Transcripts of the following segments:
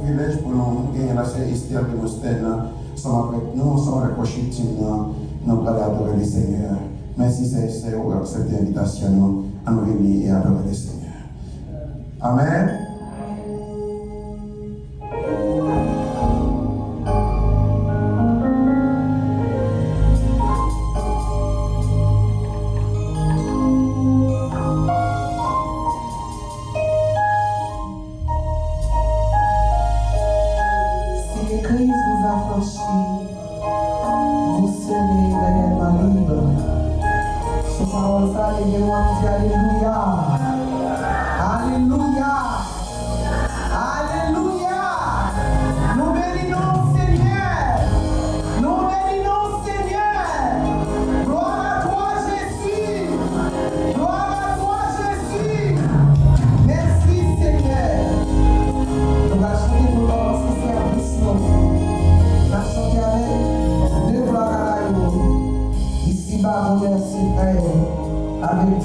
privilège pour nous gagner la sœur Esther de Mostène, ensemble avec nous, ensemble avec le team, nous allons adorer le Seigneur. Merci Seigneur pour accepter l'invitation à nous venir et adorer le Seigneur. Amen.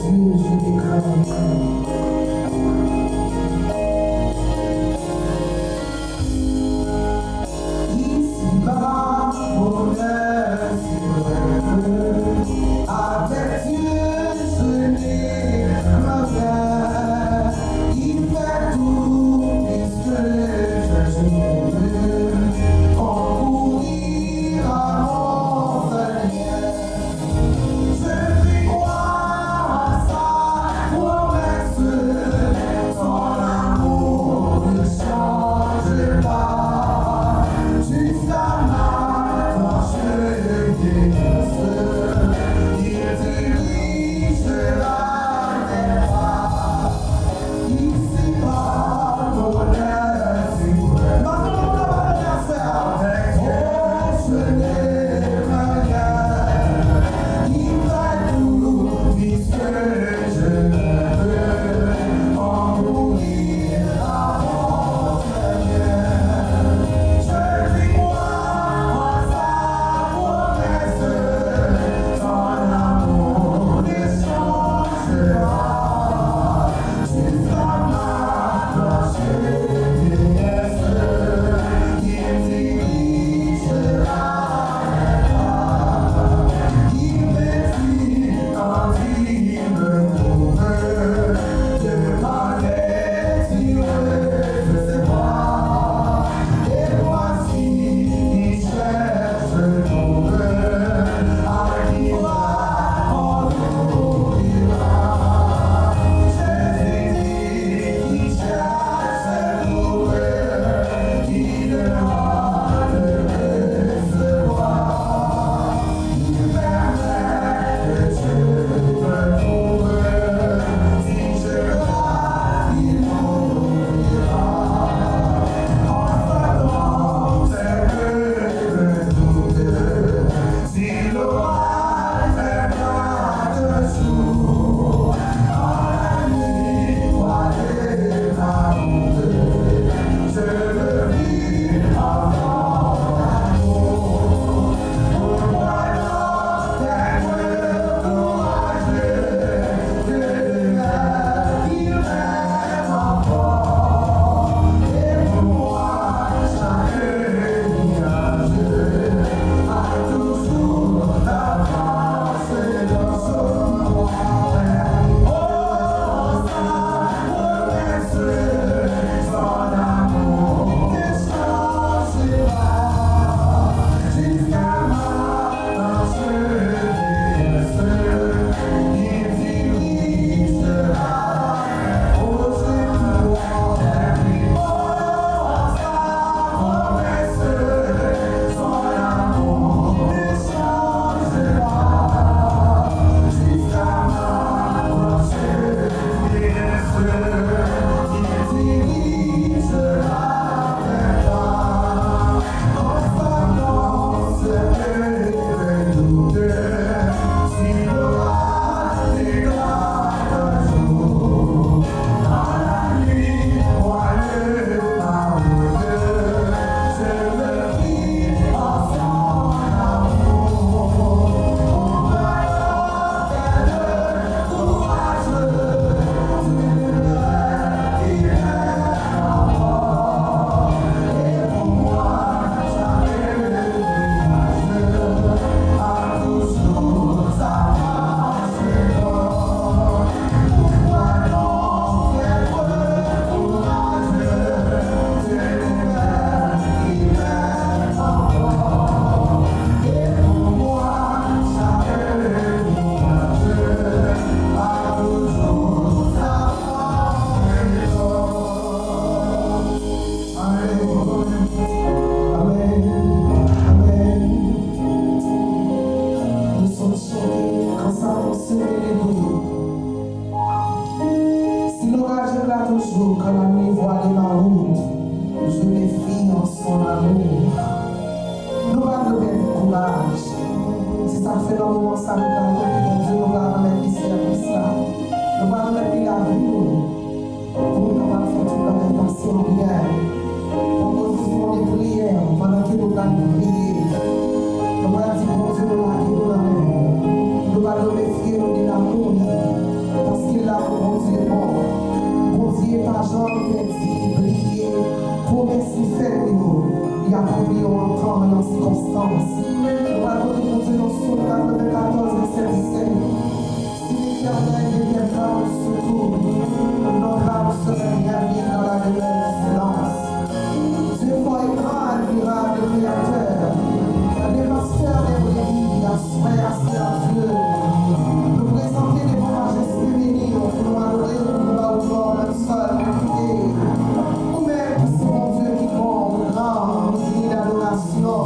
Je fais croire à ça. moment, ça nous prend côté de Dieu, nous allons mettre les services là. Nous allons mettre la vie pour nous capables de faire tout le même passé en bien. Proposition de prière, pendant que nous allons prier. Nous allons dire, bon Dieu, nous allons nous la main. Nous allons remercier nous de l'amour, parce que l'amour, bon Dieu, est bon. Bon Dieu, pas jamais perdu, prier, promesse fait nous. Il a accompli en temps et en circonstance. Nous allons demander dans son 94, verset 17. Si l'Éternel deviendra au secours, notre âme serait ravie dans la demeure du silence. Dieu fort et grand, admirable et créateur, le dévastateur des brebis, assuré assez à Dieu. Nous présenter des bons majestés bénis, pour nous adorer, nous allons même seul, ou même c'est mon Dieu qui compte, grand, digne d'adoration,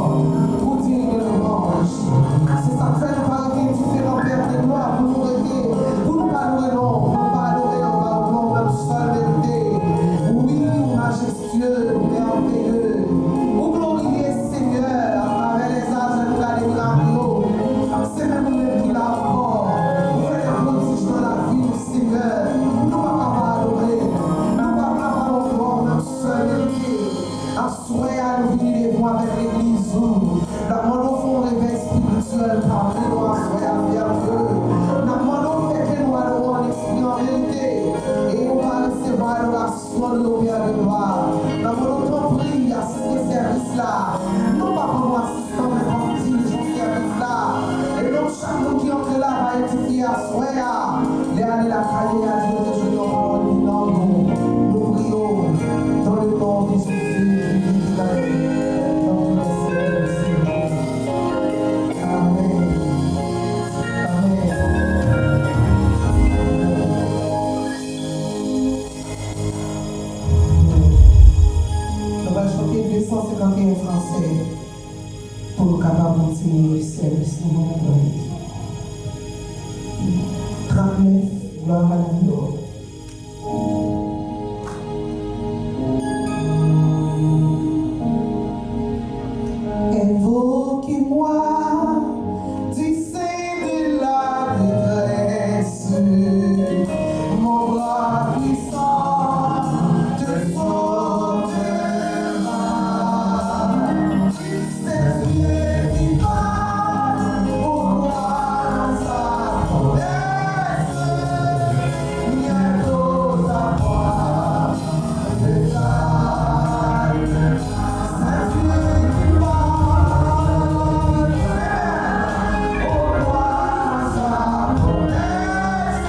ou digne de louange. C'est ça que fait nous parler différents pères de gloire pour nous aider, pour nous pas adorer, non, pour nous pas adorer, on va au nom même seul vérité. Oui, majestueux, merveilleux, ou glorieux Seigneur, à travers les âges de nous miracles. C'est même nous qui l'a encore. Vous faites des prodiges dans la vie, Seigneur. Nous ne pouvons pas adorer. Nous ne pouvons pas adorer notre seule vérité. Assurez à nous venir les voix avec l'église. La demandons font un réveil spirituel parmi nous, assurez à faire Dieu. La demandons fait que nous allons en esprit en réalité. Et on va recevoir l'adoration de nos pères de gloire. La demandons ton prix à ce service-là. Non pas pour nous assistants, mais pour nous dirigeants ce service-là. Et donc chaque monde qui entre là va édifier à soi. Les années la cahier à Dieu de Dieu dans le nom. Nous prions dans le nom de Jésus qui vit la vie. Dans le Seigneur. Amen. Nous allons chanter 251 français pour nous capables de continuer le service de mon Dieu. 39, gloire à Dieu. Invoquez-moi du sein de la détresse, mon bras puissant te sauvera. C'est Dieu qui parle au roi dans sa promesse, bientôt à moi de calme. C'est Dieu qui parle au roi dans sa promesse.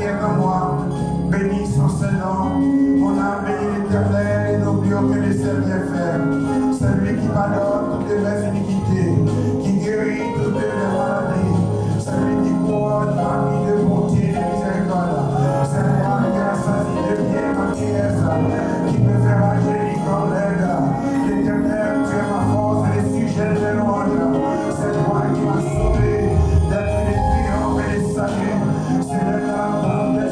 qui est en moi. Bénis son Saint-Nom. Mon âme bénit l'Éternel et n'oublie aucun de ses bienfaits. C'est lui qui pardonne toutes mes iniquités, qui guérit toutes mes maladies. C'est lui qui couronne ma vie de bonté et de miséricorde. C'est moi qui assasie de bien ma pièce, qui peut faire angélique comme l'aide. L'Éternel, tu es ma force et le sujet de mes louanges. C'est toi qui m'as sauvé d'être des triomphes et des saluts. C'est le nom de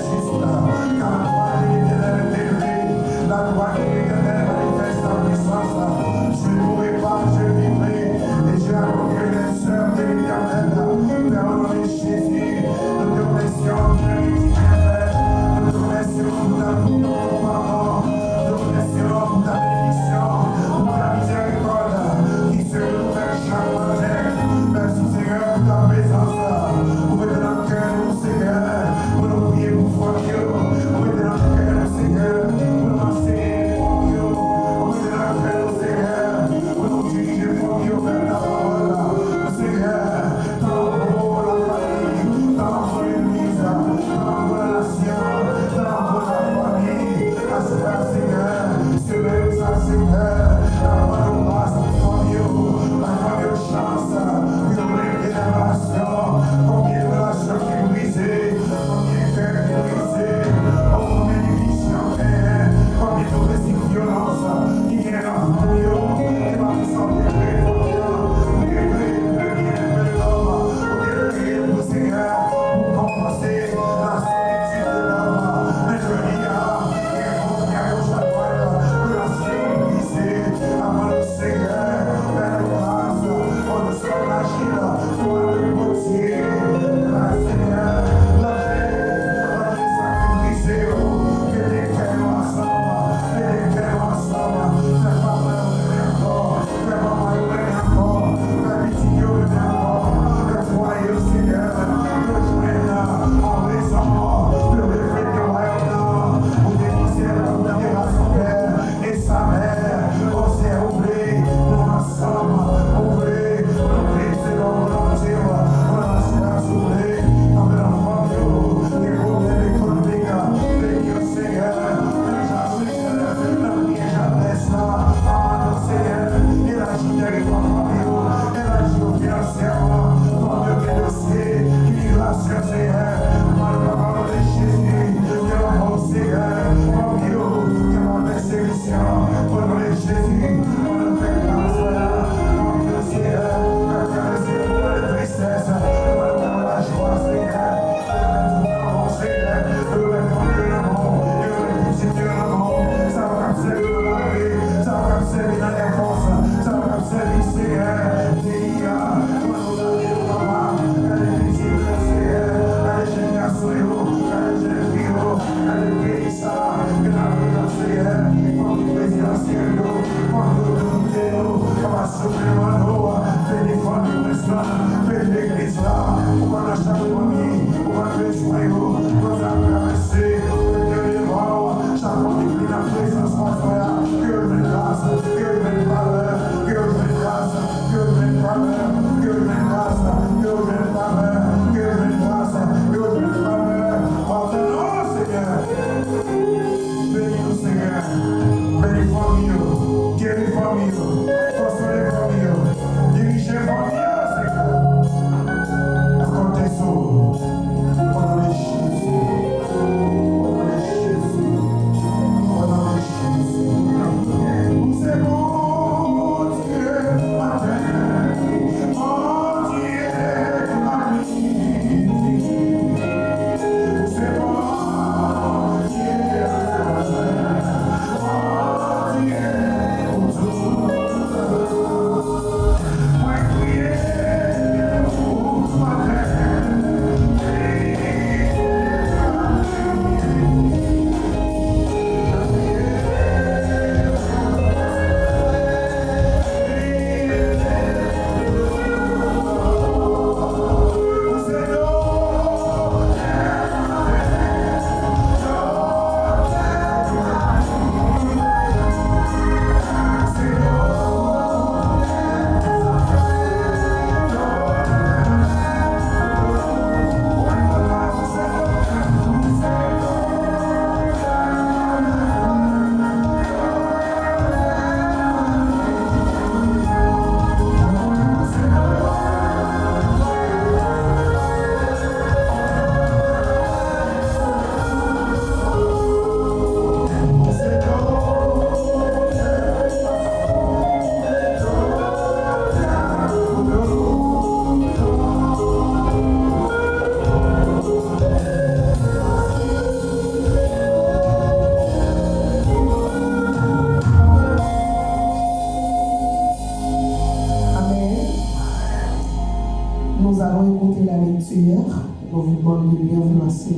écouter la lecture, nous vous demandons de bien vous lancer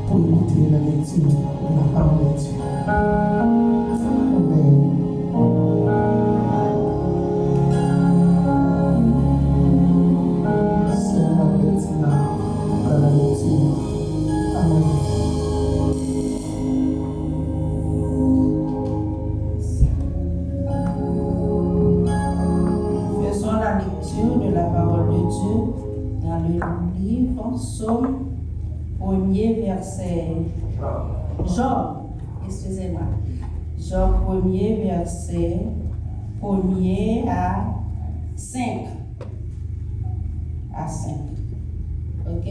pour écouter la lecture de la parole de Dieu. Amen. Sœur Bettina, dans la lecture. Amen. Faisons la lecture de la parole de Dieu dans le livre Psaume 1er verset. Job, excusez-moi. Job 1er verset 1er à 5. À 5. Ok?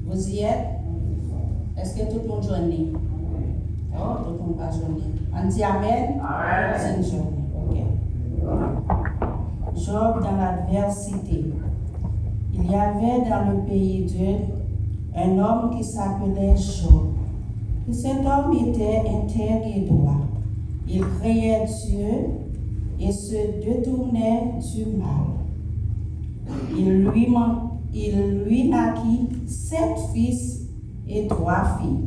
Vous y êtes? Est-ce que tout le monde joigne? Oh, tout le monde va joindre. On dit Amen? Amen. C'est une journée. Ok. Job dans l'adversité. Il y avait dans le pays d'Ud un homme qui s'appelait Job. Et cet homme était intègre et droit. Il craignait Dieu et se détournait du mal. Il lui naquit 7 fils et 3 filles.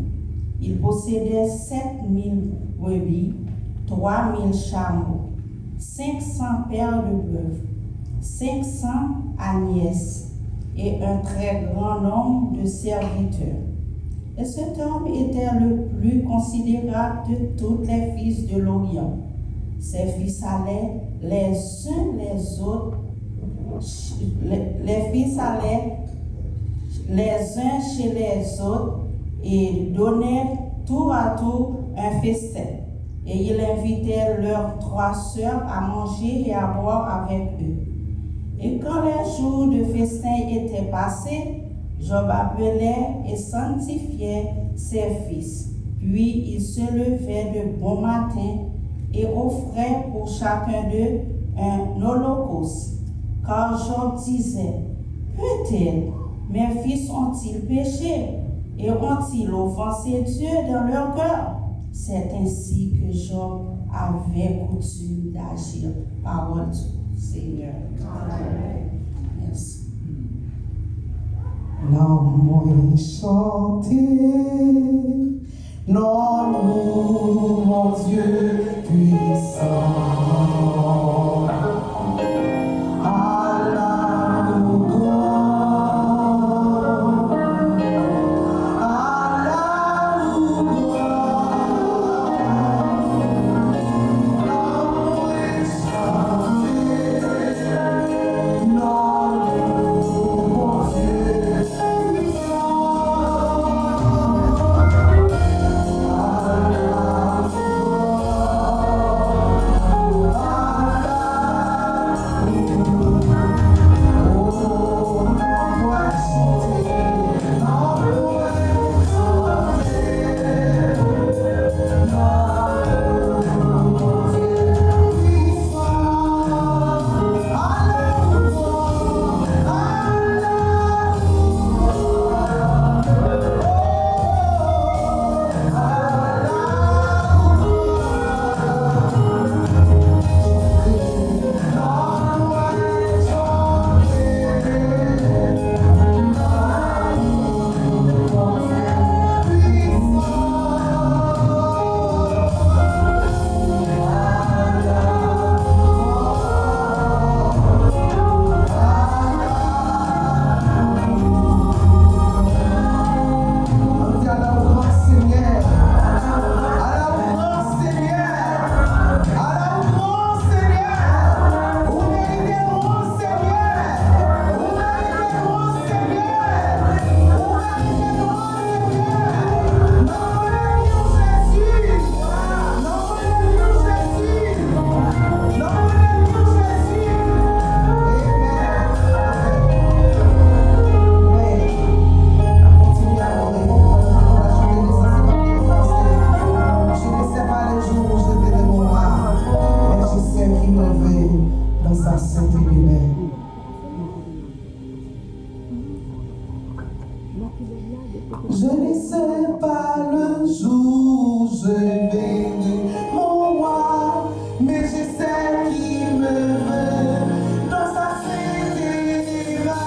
Il possédait 7000 brebis, 3000 chameaux, 500 paires de bœufs, 500 agnès et un très grand nombre de serviteurs. Et cet homme était le plus considérable de tous les fils de l'Orient. Ses fils allaient les uns les autres, les fils allaient les uns chez les autres et donnaient tour à tour un festin. Et il invitait leurs 3 sœurs à manger et à boire avec eux. Et quand les jours de festin étaient passés, Job appelait et sanctifiait ses fils. Puis il se levait de bon matin et offrait pour chacun d'eux un holocauste. Car Job disait, peut-être mes fils ont-ils péché et ont-ils offensé Dieu dans leur cœur? C'est ainsi que Job avait coutume d'agir. Parole du Seigneur. Amen. Merci. L'homme est chanté, non, mon Dieu puissant. À la louange, à la louange. L'homme est chanté, non, mon Dieu puissant. Je ne sais pas le jour où je verrai mon roi, mais je sais qu'il me veut dans sa sainte main.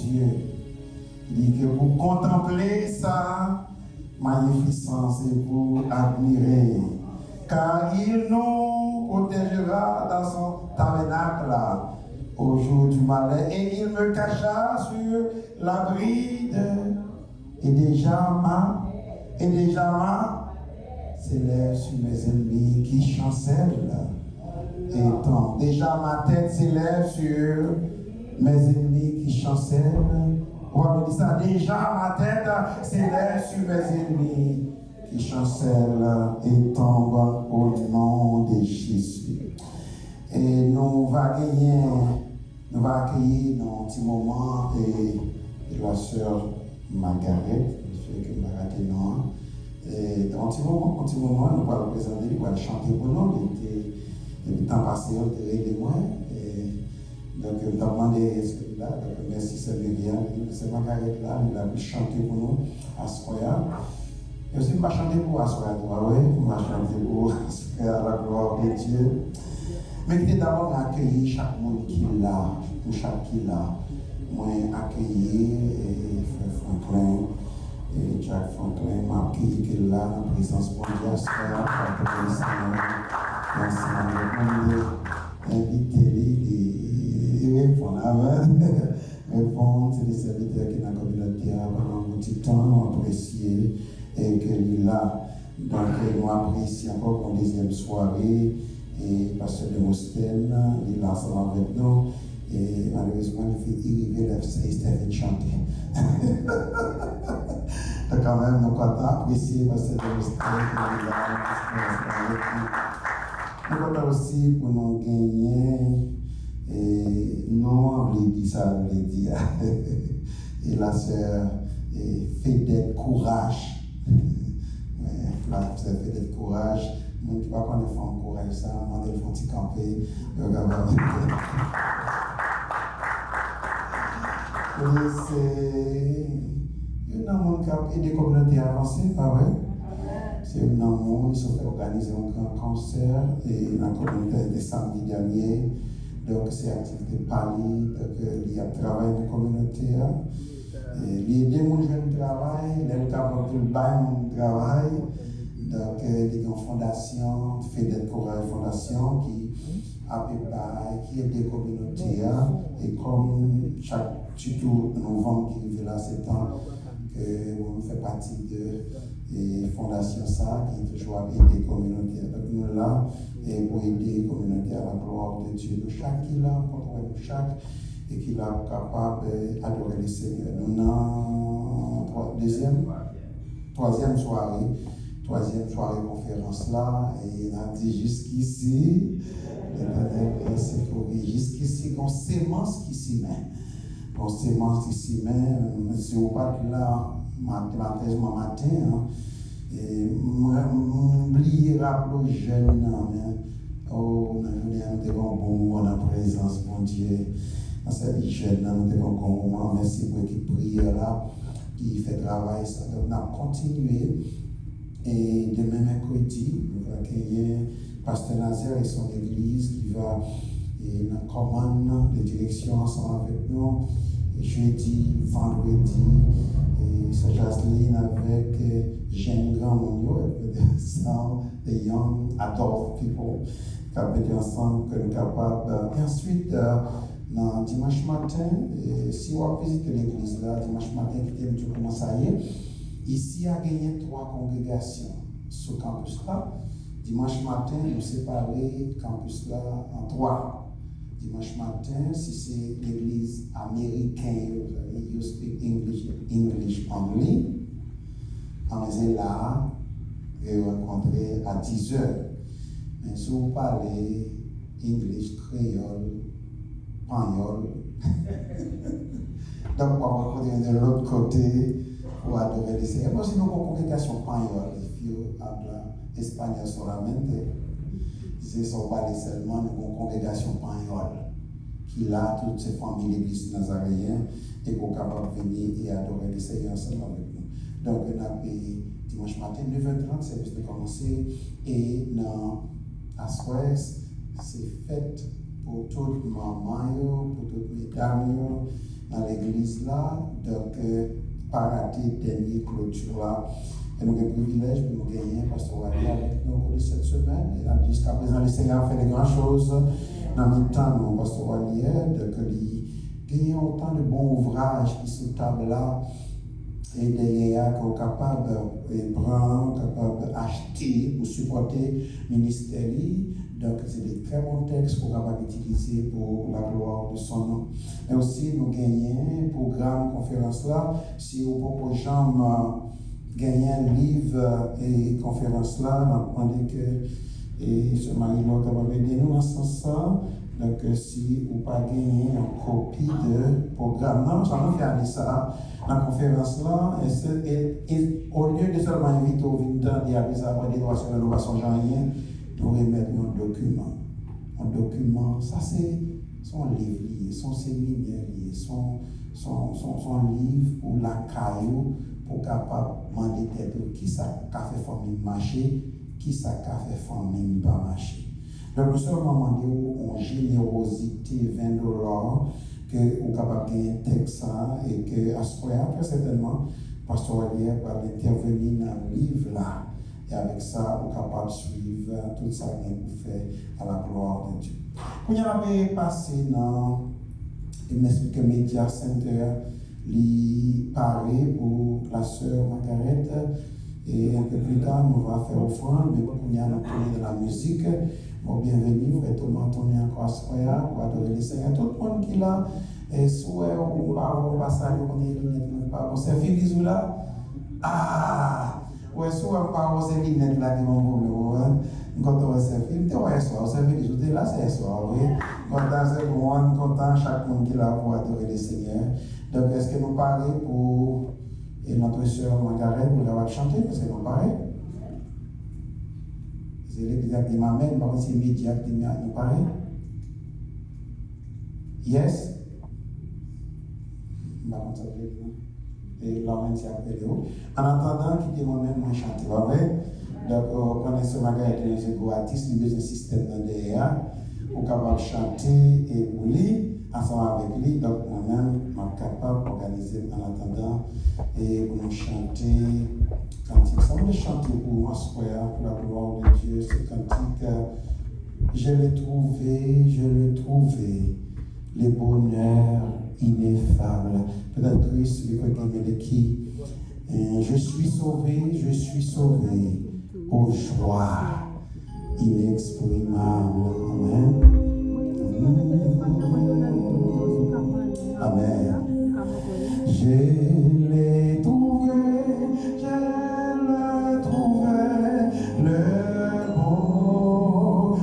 Dieu. Il dit que vous contemplez sa magnificence et vous admirez. Car il nous protégera dans son tabernacle au jour du malheur. Et il me cacha sur l'abri et déjà ma s'élève sur mes ennemis qui chancellent et tombent. Déjà ma tête s'élève sur mes ennemis qui chancellent. On va dire ça. Déjà ma tête s'élève sur mes ennemis qui chancellent et tombent au nom de Jésus. Et nous va accueillir dans un petit moment et la sœur Margaret, je sais que Margaret non. Et dans un petit moment, nous allons présenter, nous allons chanter pour nous. Le temps passé, on était réglé moins. Donc, je me demandais ce que là, donc, merci, c'est Myriam, c'est Margaret là, il a pu chanter pour nous à Soya. Et aussi, je vais chanter pour Soya, oui, je vais chanter pour Soya, à la gloire de Dieu. Mais qui d'abord accueillir chaque monde qui est là, pour chaque qui est là. Moi, accueillir Frère Franklin, et Jack Franklin, m'a accueilli qui est là, dans la présence mondiale, Soya, inviter répondre, c'est des serviteurs qui sont dans la communauté pendant un petit temps, nous apprécions et que est là. Donc, nous apprécions encore pour une deuxième soirée. Et Pasteur Demosthène, il est là ensemble avec nous. Et malheureusement, il fait Stephen chanter. Donc, quand même, nous comptons apprécier Pasteur Demosthène qui est là. Nous comptons aussi pour nous gagner. Et non, on dit ça, on les dit. Et la sœur fait d'être courage. La sœur fait d'être courage. Je ne sais pas quand on fait un courage, ça, on va faire un petit camper. C'est un monde qui a aidé des communautés avancées, pas vrai? C'est un monde qui s'est organisé un grand concert et la communauté de samedi dernier. Donc, c'est activité Pali, donc il y a travail de communauté. Il y a des gens qui travaillent, les gens qui travail. Donc, il y a une fondation, Fédette Courage Fondation, qui aide des communautés. Et comme surtout novembre qui arrive là, c'est temps que on fait partie de la fondation ça, qui est toujours aider les communautés. Donc, nous là, et pour aider les communautés à la gloire de Dieu. Nous, chaque qui là, nous chaque, et qui est capable d'adorer le Seigneur. Nous avons troisième soirée conférence là, et on a dit jusqu'ici, l'éternel est sécurisé. Jusqu'ici, on sémence qui s'y met. On sémence qui s'y met. Si vous partez là, matin, et m'oublier, rappeler jeune, oh, nous avons un bon moment en présence, mon Dieu. Dans cette jeune, nous avons un bon moment. Merci pour l'équipe prière là, qui fait travail. Donc, on a continué. Et demain mercredi, nous allons accueillir Pasteur Nazaire et son église qui va dans commande de direction ensemble avec nous. Et jeudi, vendredi, et Sœur Jasline avec Jeanne Grand-Monio, des young adult people, qui ont été ensemble, que nous sommes capables. Et ensuite, dimanche matin, si vous visitez l'église là, dimanche matin, qui commence à y aller. Ici, il y a gagné 3 congrégations sur le campus là. Dimanche matin, nous séparons le campus là en 3. Dimanche matin, si c'est l'église américaine, you speak English only. On est là, et rencontrer à 10h. Mais si vous parlez English, créole, espagnol, donc on va rencontrer de l'autre côté. Pour adorer le Seigneur. Moi, c'est une congrégation espagnole. Si vous parlez espagnol solamente, ce ne sont pas seulement une congrégation espagnole qui a toutes ces familles de l'église nazaréenne et qui sont capables de venir et adorer le Seigneur ensemble avec nous. Donc, on a payé dimanche matin, 9h30, service de commencer. Et dans la soirée, c'est fait pour toutes les mamans, pour toutes les dames. dans l'église là, donc pas rater dernière clôture là. Et nous avons le privilège de nous gagner, Pasteur Wally, avec nous au cours de cette semaine. Et jusqu'à présent, le Seigneur a fait des grandes choses dans le temps, nous, Pasteur Wally, donc il y a autant de bons ouvrages qui sont table là. Et derrière, qu'on est capable de prendre, capable d'acheter pour supporter le ministère. Donc, c'est des très bons textes qu'on est capable d'utiliser pour la gloire de son nom. Mais aussi, nous gagnons un programme, conférence là, si vous proposez gagner un livre et conférence là, on dit que et ce Marie-Laure capable d'aider nous dans ce sens-là. Donc, si vous pas gagné une copie de programme, non, ça va faire ça. La conférence là, et au lieu de seulement inviter au Vintan et après ça, après des droits sur la loi sans rien, nous remettre un document. Un document, ça c'est son livre, son séminaire, son livre ou la caillou pour capable demander qui ça a fait famille marcher, qui ça a fait famille pas marcher. Donc, nous sommes demandé en générosité $20 que vous capable de gagner un texte et que à ce point, très certainement, Pasteur Wally va intervenir dans le livre là. Et avec ça, vous capable de suivre tout ça que vous faites à la gloire de Dieu. Quand on avait passé dans le Media Center, il paraît pour la sœur Margaret. Et un peu plus tard, nous allons faire offrande, mais pour nous dans la musique. Bon, bienvenue, vous êtes tout le monde tourné encore à ce point pour adorer le Seigneur. Tout le monde qui est là, et souhait ou pas, on va saluer, on est lunettes, pas. On s'est fait bisous là. Ah! Ouais, souhait pas, on s'est lunettes là qui vont vous quand on s'est fait, on s'est fait bisous, là c'est soir, oui. Content, c'est pour moi, content, chaque monde qui est là pour adorer le Seigneur. Donc, est-ce que nous parlons pour notre sœur Margaret, pour la chanter, parce que nous parlons? C'est l'église qui m'amène, par contre, c'est immédiat qui nous parle. Yes? Et là, on s'est appelé. En attendant, qui dit moi-même, moi chanter, pas vrai? Donc, on est sur Margaret, un artiste, il y a un système dans derrière, pour capable chanter et pour lui, ensemble avec lui. Donc, moi-même, je suis capable d'organiser en attendant et pour nous chanter. Cantique, ça veut chanter pour moi, pour la gloire de Dieu, ce cantique, je l'ai trouvé, le bonheur ineffable. Peut-être que celui de qui, je suis sauvé, aux joies inexprimables. Amen. Amen. Je l'ai trouvé, le bonheur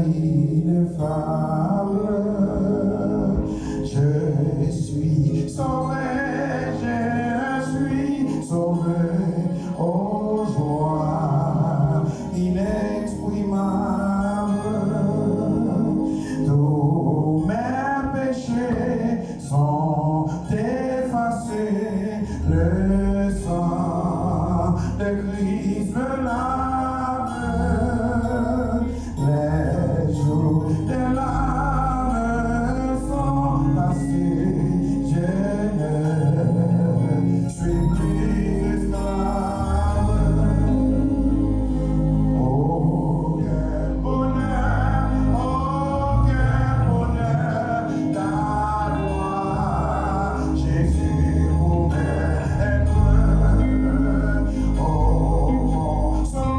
ineffable. Je suis sauvé, aux joies inexprimables. Tous mes péchés sont effacés, le sang de Christ me lave, les jours de l'âme sont passés, je ne suis plus esclave. Oh, quel bonheur d'avoir Jésus pour m'être. Oh, son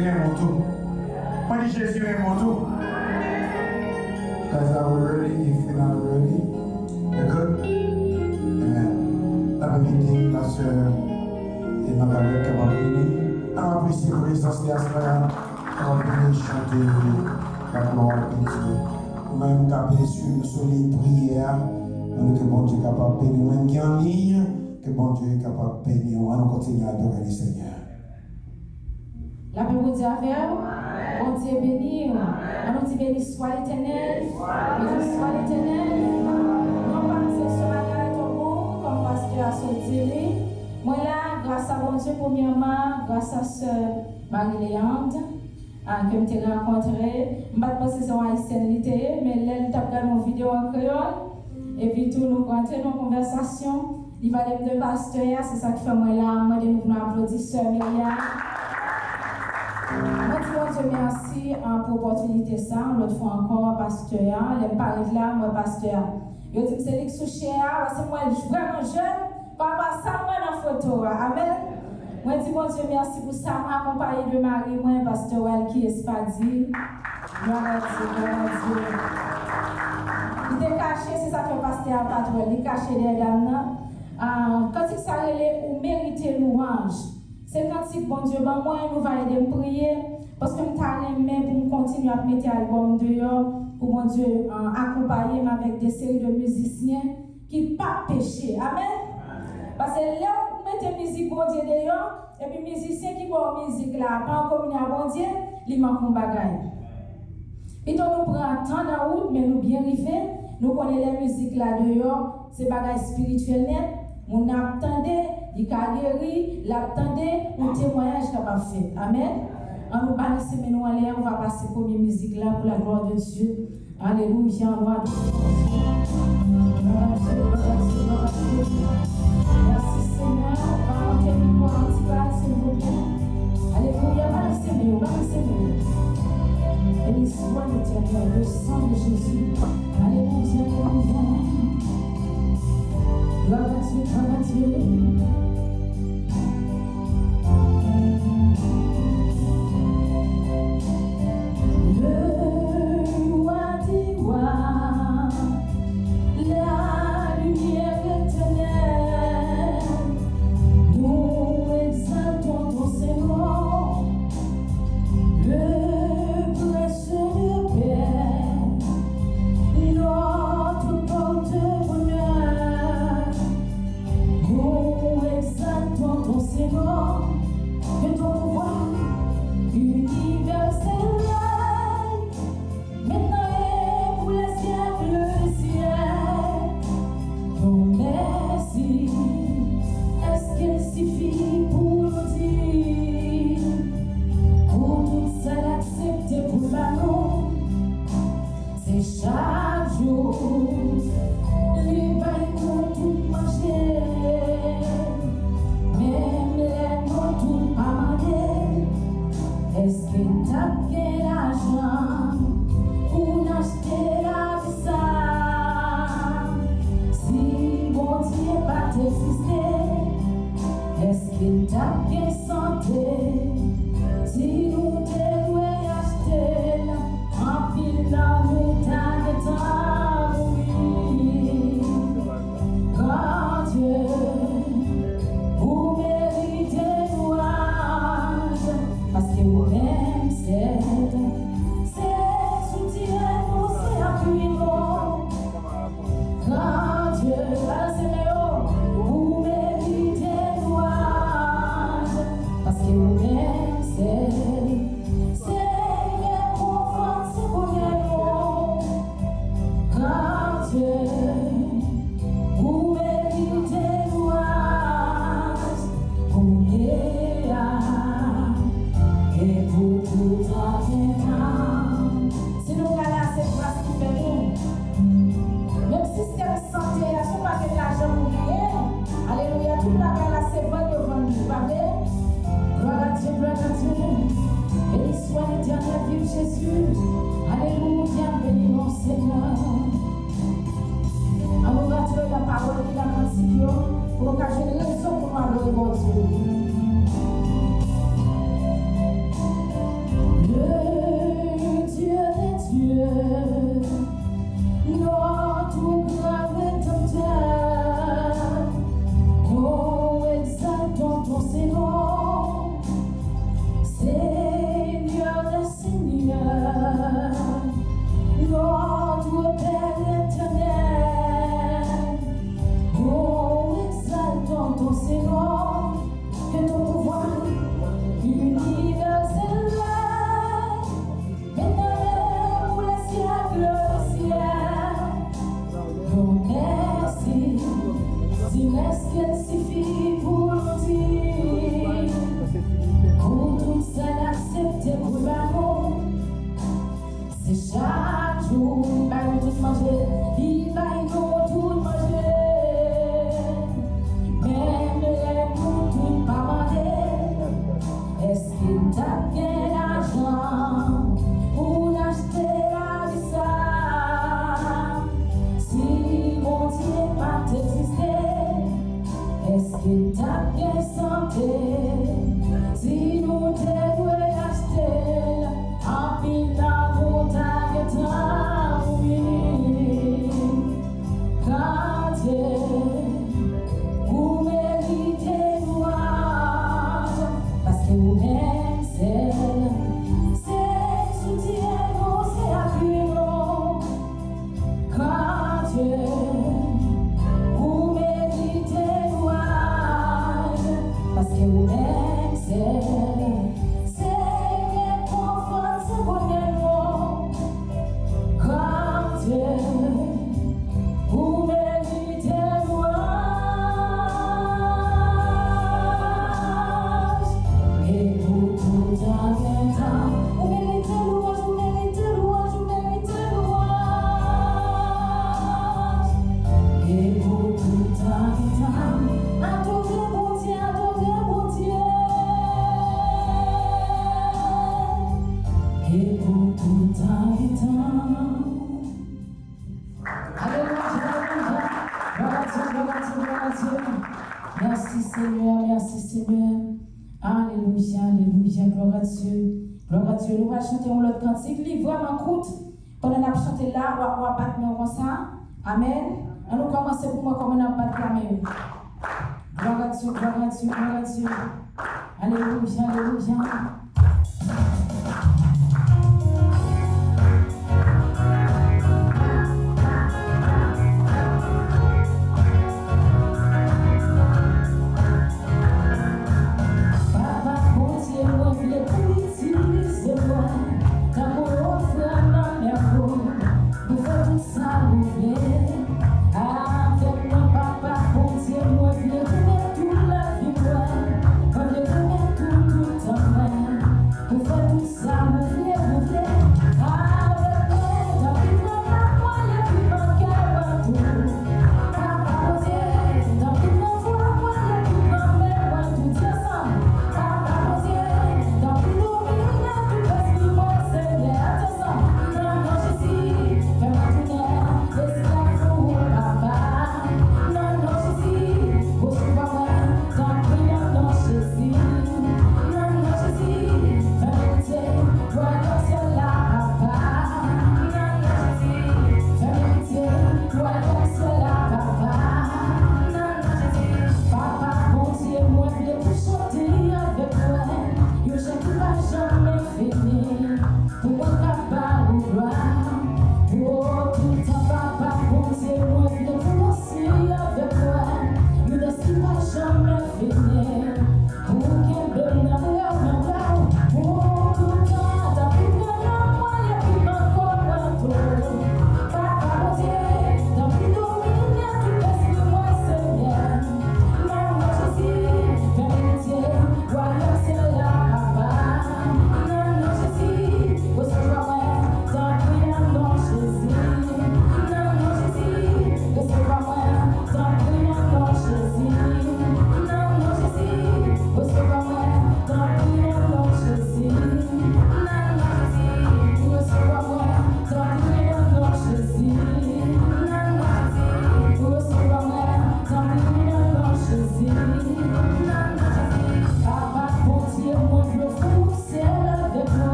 Jésus est mon tout. Moi, dis Jésus est mon tout. Guys, are we ready? If you're not ready, you're good? Amen. La vérité, la sœur et Margaret qui va venir. On apprécie la présence de la sœur. On va venir chanter la gloire de Dieu. Nous-mêmes, taper sur les prières. Nous que bon Dieu est capable de bénir. Nous-mêmes qui en ligne, que bon Dieu est capable de bénir. On va continuer à adorer le Seigneur. La paix vous dit avec vous. Bon Dieu béni. On dit béni soit l'Éternel. Béni soit l'Éternel. Non pas que ce matin est au monde, comme pasteur a sorti. Moi là, grâce à bon Dieu, premièrement, grâce à sœur Marie-Léande, que je t'ai rencontré. Je ne sais pas si c'est une haïtienne, mais elle t'a regardé une vidéo en créole. Et puis tout, nous rentrons dans la conversation. Il va aller de pasteur, c'est ça qui fait moi là. Moi, nous applaudissons sœur Myriam. Moi, Dieu merci pour l'opportunité ça. L'autre fois encore, pasteur, elle parle là, moi, pasteur. Je dis, c'est lui qui souche, c'est moi, je suis vraiment jeune. Papa, ça, moi, dans la photo. Amen. Moi, dis, bon Dieu, merci pour ça. Moi, accompagné de Marie, moi, pasteur Walki Espadi. Gloire à Dieu, gloire à Dieu. Il était caché, c'est ça que pasteur Patrouille, il est caché derrière dame. Quand il s'arrête, ou mériter louange. C'est quand si bon Dieu, ben moi, nous va aider à prier parce que nous avons aimé pour nous continuer à mettre l'album dehors pour bon Dieu accompagner avec des séries de musiciens qui ne pas péché. Amen. Parce que là, vous mettez musique bon Dieu dehors et puis musiciens qui font musique là, pas en communion à bon Dieu, ils manquent un bagage. Et donc nous prenons temps dans route, mais nous bien arrivés, nous connaissons la musique là dehors, c'est bagage spirituel net. On attendait, il a guéri, l'attendait, un témoignage qu'il a fait. Amen. On nous balance mais nous allons, on va passer la première musique là pour la gloire de Dieu. Alléluia, on va merci Seigneur, on va monter le micro un petit peu, s'il vous plaît. Alléluia, balancez-moi. Béni soit l'Éternel, le sang de Jésus. Alléluia, alléluia. Gloire à Dieu. Le roi des rois, la lumière éternelle, nous exaltons ton Seigneur, le prince de paix, notre porte-bonheur. Nous exaltons ton Seigneur, que ton pouvoir universel, maintenant et pour les siècles, ton merci, est-ce qu'elle suffit pour nous dire, pour tout ça l'accepter pour l'anneau, c'est chaque jour, les bails qu'on tout manger. Même les noms tout amandés, est-ce que t'as quel argent pour acheter la vie ça? Si bon Dieu pas t'exister, est-ce que t'as quelle santé? Si nous devons acheter en pile dans nous t'as de temps, oui. Quand Dieu vous méritez louange, parce que vous-même c'est soutien, c'est appui, non. Quand Dieu va s'aimer, vous méritez louange, parce que vous-même c'est confort, c'est pour quand Dieu vous méritez louange, et pour tout temps. Si nous regardons cette place qui fait nous, même si c'est la santé, il n'y a pas de l'argent pour gagner. Alléluia, tout le monde là, c'est bon de vendre, pas vrai? Gloire à Dieu, gloire à Dieu. Béni soit l'Éternel, vive Jésus. Alléluia, béni mon Seigneur. On nous retrouve la parole qui l'a cantique pour occasionner une raison pour nous adorer mon Dieu. Si nous te acheter, en pile la montagne t'a oublié. Gardez, vous méritez louange, parce que vous même c'est soutien, c'est appui, non. Gardez, vous méritez louange, parce que vous même c'est réconfort, c'est bonheur, gardez, vous méritez louange, et pour tout un temps, vous méritez louange, vous méritez louange, vous méritez louange, et pour tout un temps, adorez mon Dieu, adorez mon Dieu, et pour tout un temps. Alléluia, alléluia. Gloire à Dieu, gloire à Dieu, gloire à Dieu. Merci Seigneur, merci Seigneur. Alléluia, alléluia, gloire à Dieu. Gloire à Dieu. Nous allons chanter un autre cantique. Il est vraiment court. Pendant qu'on a chanté là, on va battre comme ça. Amen. On nous commence pour moi comme on a battu la main. Gloire à Dieu, gloire à Dieu, gloire à Dieu. Alléluia, alléluia. Papa, bon Dieu, moi, je l'ai utilisé, moi. Quand mon frère n'a rien pour faire tout ça, vous voulez. Avec moi, papa, bon Dieu, moi, je l'ai remettre toute la vie, moi. Moi, je l'ai remettre tout en main.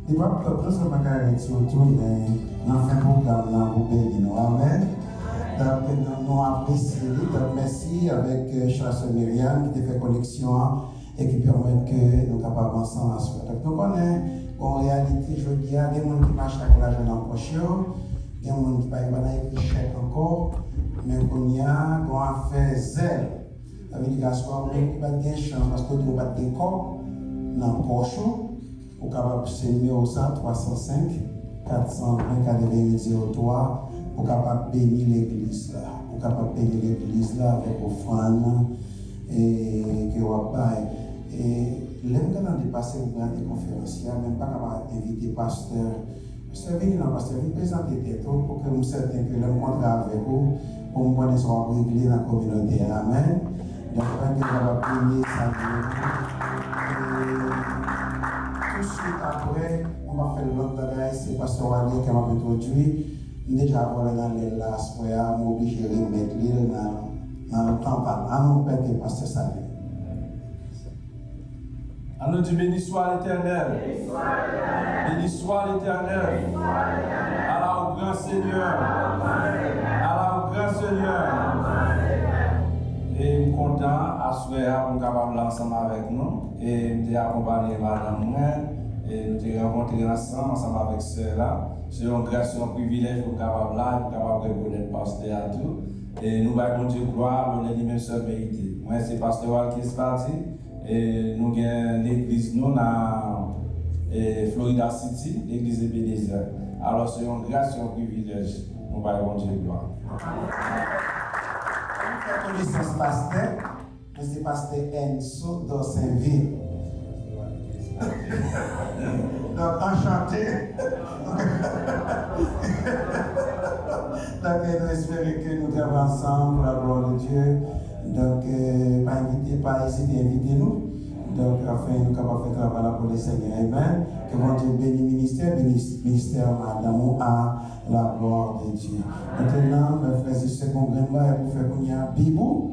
Il va plus de bagages surtout, mais dans le programme pour bénir. Amen. Donc, nous apprécions. Donc, merci avec Chasse Myriam qui fait connexion et qui permet que nous capables ensemble à soi. Donc, on est en réalité, je dis, il y a des gens qui marchent avec l'argent dans le prochain, il y a des gens qui ne payent pas chèque encore, mais qu'on y a, on a fait zèle. Ça veut dire qu'il y a des chance parce que nous avons des corps dans le prochain. Au capable c'est numéro 305 420 8803 pour capable bénir l'église là, pour capable bénir l'église là avec offrande et que on bail et l'aime dans dépasser au grand des conférenciers même pas capable inviter pasteur venir dans pasteur venir présenter tête pour que nous certain que le rencontre avec vous pour nous connaître soit réglé dans la communauté. Amen. Donc on va prier ça. Tout de suite après, on va faire l'autre bagage, c'est Pasteur Wally qui m'a introduit. Déjà, on est dans les lasses, on est obligé de remettre l'île dans le temps. Allons père que Pasteur Samuel. Allons dire béni soit l'Éternel. Béni soit l'Éternel. Allah au grand Seigneur. Allah au grand Seigneur. Et je suis content à souhaiter pour capable ensemble avec nous. Et je suis accompagné madame et nous sommes rencontrés ensemble avec ceux là. C'est une grâce, un privilège pour capable là, pour capable reconnaître pasteur à tout. Et nous allons Dieu gloire, l'honneur lui-même seul vérité. Moi c'est pasteur Wal qui est parti. Et nous avons l'église nous dans Florida City, l'église de Ebenezer. Alors c'est une grâce, un privilège. Nous allons Dieu gloire. Connaissance pasteur, mais c'est pasteur Enzo dans Saint-Ville. Donc, enchanté. Donc, nous espérons que nous travaillons ensemble pour la gloire de Dieu. Donc, pas hésiter à inviter nous. Donc, afin de nous capables de faire travail pour le Seigneur. Amen. Que mon Dieu bénisse ministère Madame à la gloire de Dieu. Maintenant, mes frères et sœurs, qu'on pour faire qu'on y a Bibou,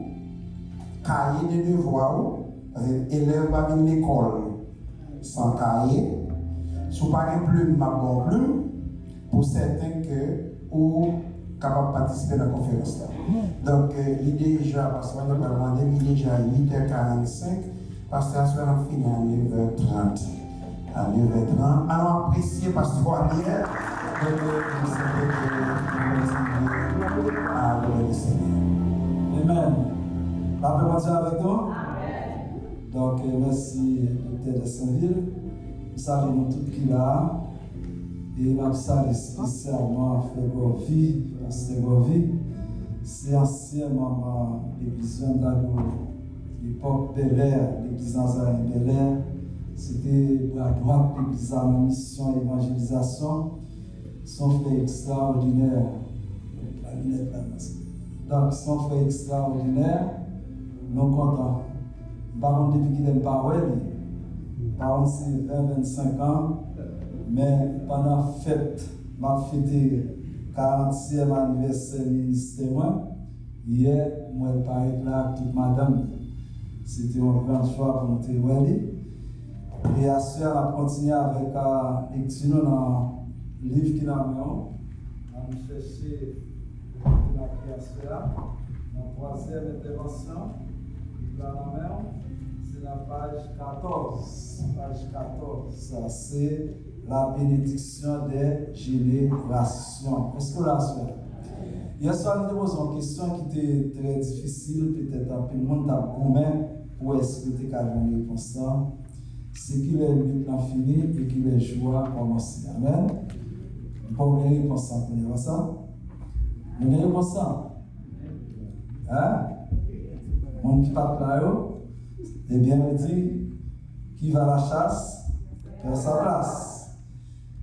cahier de devoirs, parce que l'élève va venir à l'école sans cahier. Si vous n'avez pas de plume, ma bonne plume, pour certains que vous capable de participer à la conférence là. Donc, l'idée déjà, parce qu'on a demandé, il est déjà 8h45, parce que la soirée a fini à 9h30. À 9h30. Alors, appréciez Pasteur Wally. Amen. La paix avec nous. Donc, merci, docteur de Saint-Ville. Nous saluons tout qui là. Et je salue spécialement Frère Govi, Pasteur Govi. C'est ancien maman de l'église de l'époque Bel Air, l'église Nazareth Bel Air. C'était à droite de l'église à la mission évangélisation. Son frère extraordinaire. Donc, son frère extraordinaire, nous contents. Par contre, depuis qu'il est parlé, par contre, c'est 20-25 ans, mais pendant la fête, ma fête 40e anniversaire ministère, hier, moi, je parlais là, toute madame. C'était un grand choix pour nous témoigner. Et à ce moment, on a continué avec la lecture dans le livre qui est dans la main. On a cherché la création, la troisième intervention, dans la main, c'est la page 14. Page 14, ça c'est la bénédiction des générations. Est-ce que vous l'avez fait? Hier soir, nous posons une question qui était très difficile, peut-être un peu de monde a commun pour expliquer qu'à une réponse. C'est qu'il est le plan fini et qu'il est joie commencer. Amen. Vous avez une réponse à ça? Vous avez une réponse? Hein? Mon petit papa, eh bien, il dit qui va à la chasse, perd sa place.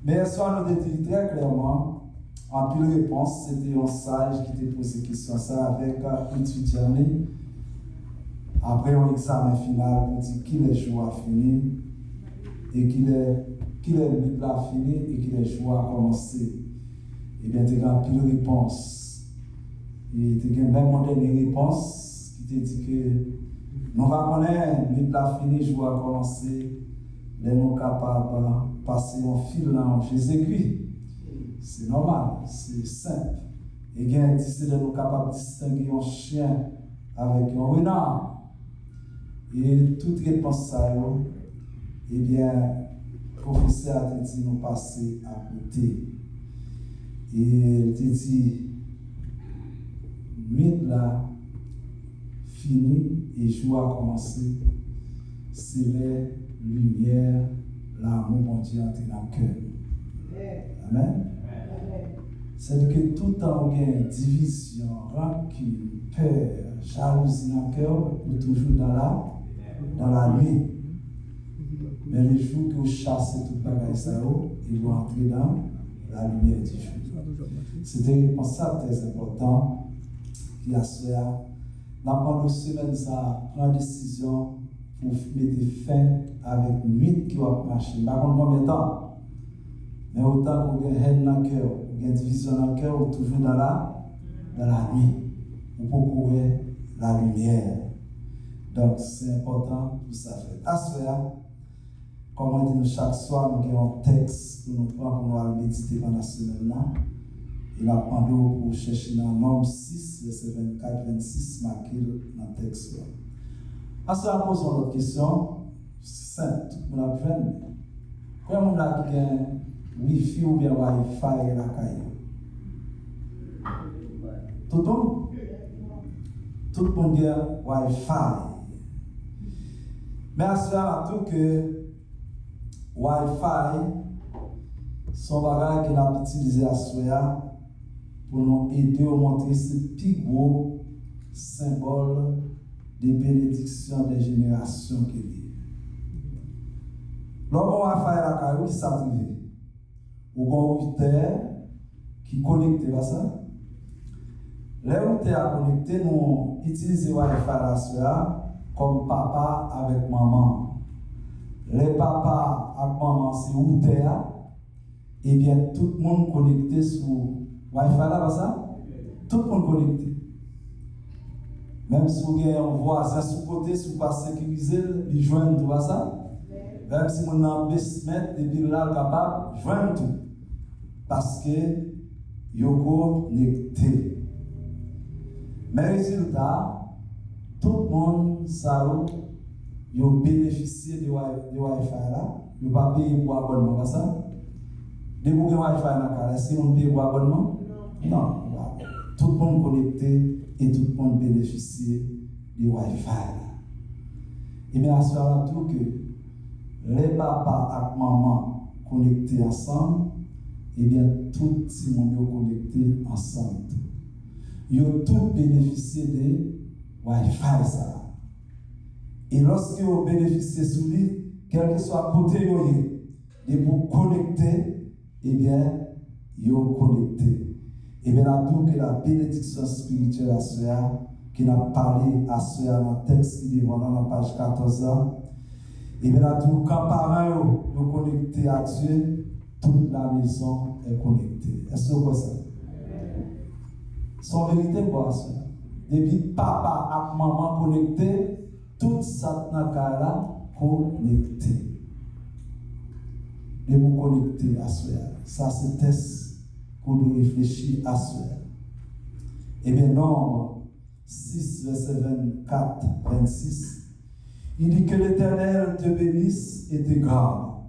Mais ce soir, nous dit très clairement, en plus de réponse, c'était un sage qui t'a posé question ça avec un étudiant. Après un examen final, on dit qu'il est joie fini et qu'il est lui là fini et qu'il est joie commencer. Et bien, tu as plus de réponse. Et tu as même une dernière réponse qui te dit que nous va connaître lui là fini, joie commencer, les nous capables passer un fil dans Jésus-Christ. C'est normal, c'est simple. Et bien, c'est de nous capables de distinguer un chien avec un renard. Et toute réponse ça, eh bien, le professeur a dit nous passer à côté. Et il a dit, nuit là, fini et jour a commencé. C'est les lumières, l'amour bon Dieu entre dans le cœur. Amen. C'est que tout temps il y a division, rancune, peur, jalousie dans le cœur, ou toujours dans la nuit. Mais les jours que vous chassez tout le bagage, ils vont entrer dans la lumière du jour. C'était pour ça très important qu'il y a cela. Pendant une semaine, ça prend décision pour mettre fin avec une nuit qui va marcher. Pas combien de temps, mais autant que vous avez haine dans le cœur, vous avez division dans le cœur, ou toujours dans la nuit, ou pour courir la lumière. Donc c'est important pour ça faire. À cela, comme on dit chaque soir, nous avons un texte pour nous prendre pour nous méditer pendant la semaine. Il a demandé pour chercher dans Nombre 6, verset 24-26, marqué dans le texte. À cela, posons notre question. Simple, tout le monde a besoin. Comment on a bien Wi-Fi ou bien Wi-Fi à la caille? Tout le monde? Tout le monde a Wi-Fi. Mais à cela, tout que Wi-Fi, son bagage qu'on a utilisé à cela pour nous aider à montrer ce plus gros symbole de bénédiction des générations qui vivent. Lorsqu'on va faire la caillou, qui s'active, ou un routeur qui connecte, pas ça? Les routeurs connectés, nous utilisons Wi-Fi là cela comme papa avec maman. Les papas avec maman, c'est routeur. Et bien, tout le monde connecté sur Wi-Fi là, pas ça? Tout le monde connecté. Même si vous avez un voisin sur le côté, si vous ne passez pas sécurisé, il joint tout ça. Même si vous avez un basement, et puis là, capable de joindre tout. Parce que vous êtes connecté. Mais résultat, tout le monde, ça a bénéficié de Wi-Fi là. Vous ne pas payer pour abonnement, pas ça? Dès que vous avez Wi-Fi dans la est-ce que vous payez pour abonnement? Non. Tout le monde connecté et tout le monde bénéficie du Wi-Fi. Et bien, à ce moment-là, tout que les papas et maman connectés ensemble, et bien, tout le monde connecté ensemble. Ils ont tous bénéficié de Wi-Fi. Ça. Et lorsqu'ils ont bénéficié de lui, quel que soit le côté de vous connecter, eh bien, ils ont connecté. Et bien, là, tout que la bénédiction spirituelle à cela, qui n'a parlé à cela dans le texte qui est devant dans la page 14, et bien, là, tout quand parents nous connectés à Dieu, toute la maison est connectée. Est-ce que vous voyez ça? Son vérité, quoi, cela? Depuis papa et maman connectés, toute ça là connecté. Et vous connecter à cela. Ça, c'est test. Pour nous réfléchir à cela. Eh bien, Nombre 6, verset 24, 26, il dit que l'Éternel te bénisse et te garde.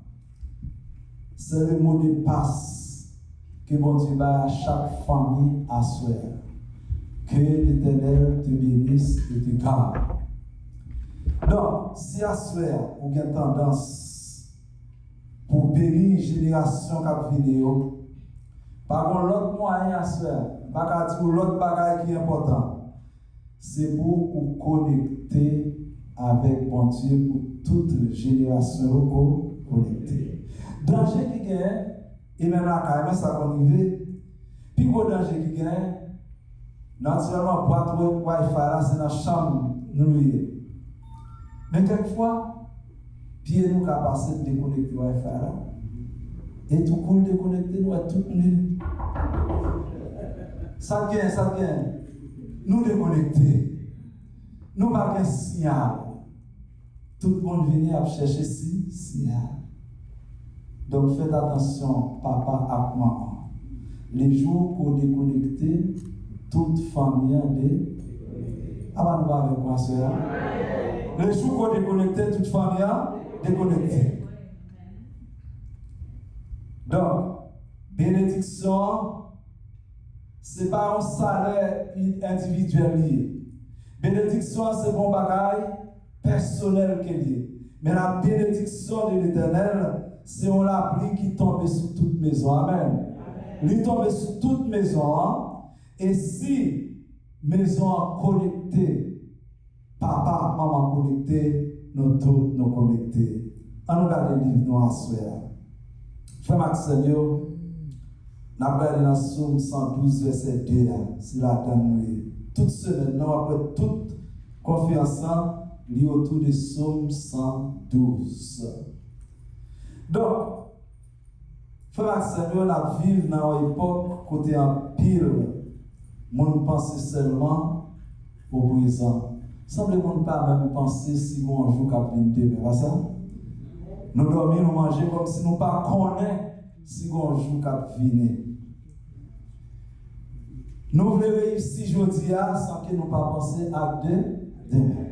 C'est le mot de passe que mon Dieu bat à chaque famille à cela. Que l'Éternel te bénisse et te garde. Donc, si à cela, vous avez tendance pour bénir une génération qui vidéo, par contre, l'autre moyen à faire, l'autre bagage qui est important, c'est pour vous connecter avec mon Dieu pour toute génération connectée. Danger qui gagne, et même la caille, ça arrive. Puis le danger qui gagne, naturellement, boîte Wi-Fi là, c'est dans la chambre, nous liés. Mais quelquefois, pied nous capacité de déconnecter Wi-Fi là. Et tout le monde déconnecté, nous, tout le monde. Ça gagne. Nous déconnecter. Nous pas de signal. Tout le monde vient à chercher signal. Donc faites attention, papa et maman. Les jours qu'on déconnecté, toute famille est ah bah nous va avec moi, soeur. Les jours qu'on déconnecté, toute famille est déconnectée. Donc, bénédiction, ce n'est pas un salaire individuel lié. Bénédiction, c'est bon bagaille personnel qui est lié. Mais la bénédiction de l'Éternel, c'est on l'appli qui tombe sur toute maison. Amen. Il tombe sur toute maison. Et si maison connectée, papa, maman connectée, nous tous nous connectés. On regarde le livre noir à soir. Frère Maxime, nous avons regardé dans Somme 112, verset 2. C'est la donne. Toute semaine, après toute confiance, il y a autour de Somme 112. Donc, frère Maxime, nous vivons dans une époque côté en pile, nous pensons seulement au présent. Semble-t-il pas même penser si on joue qu'à demain, pas ça? Nous dormons, nous mangeons comme si nous ne connaissions pas si on joue qu'à venir. Nous voulons réussir aujourd'hui sans que nous ne pensions à demain.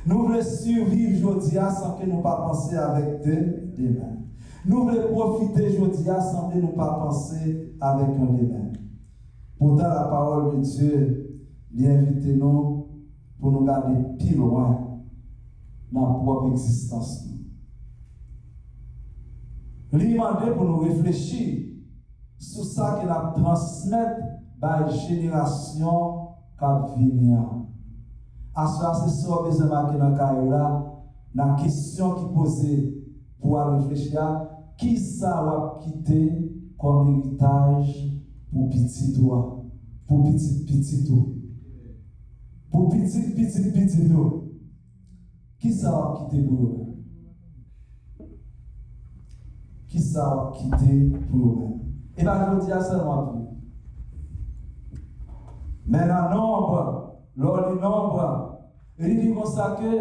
Nous voulons survivre aujourd'hui sans que nous ne pensions avec demain. Nous voulons profiter aujourd'hui sans que nous ne pensions avec un demain. Pourtant, la parole de Dieu l'invite nous pour nous garder plus loin dans notre propre existence. Il demande pour nous réfléchir sur ça que nous transmettons par la génération qui vient. À ce c'est ça que besoin de marquer dans le cas la question qui posée pour réfléchir, qui ça va quitter comme héritage pour petit toi, pour petit toi, pour petit toi, qui ça va quitter pour eux? Qui ça va quitter pour eux-mêmes? Et bien, je vous dis à seulement plus. Mais le nombre, lors du nombre, il dit comme ça que,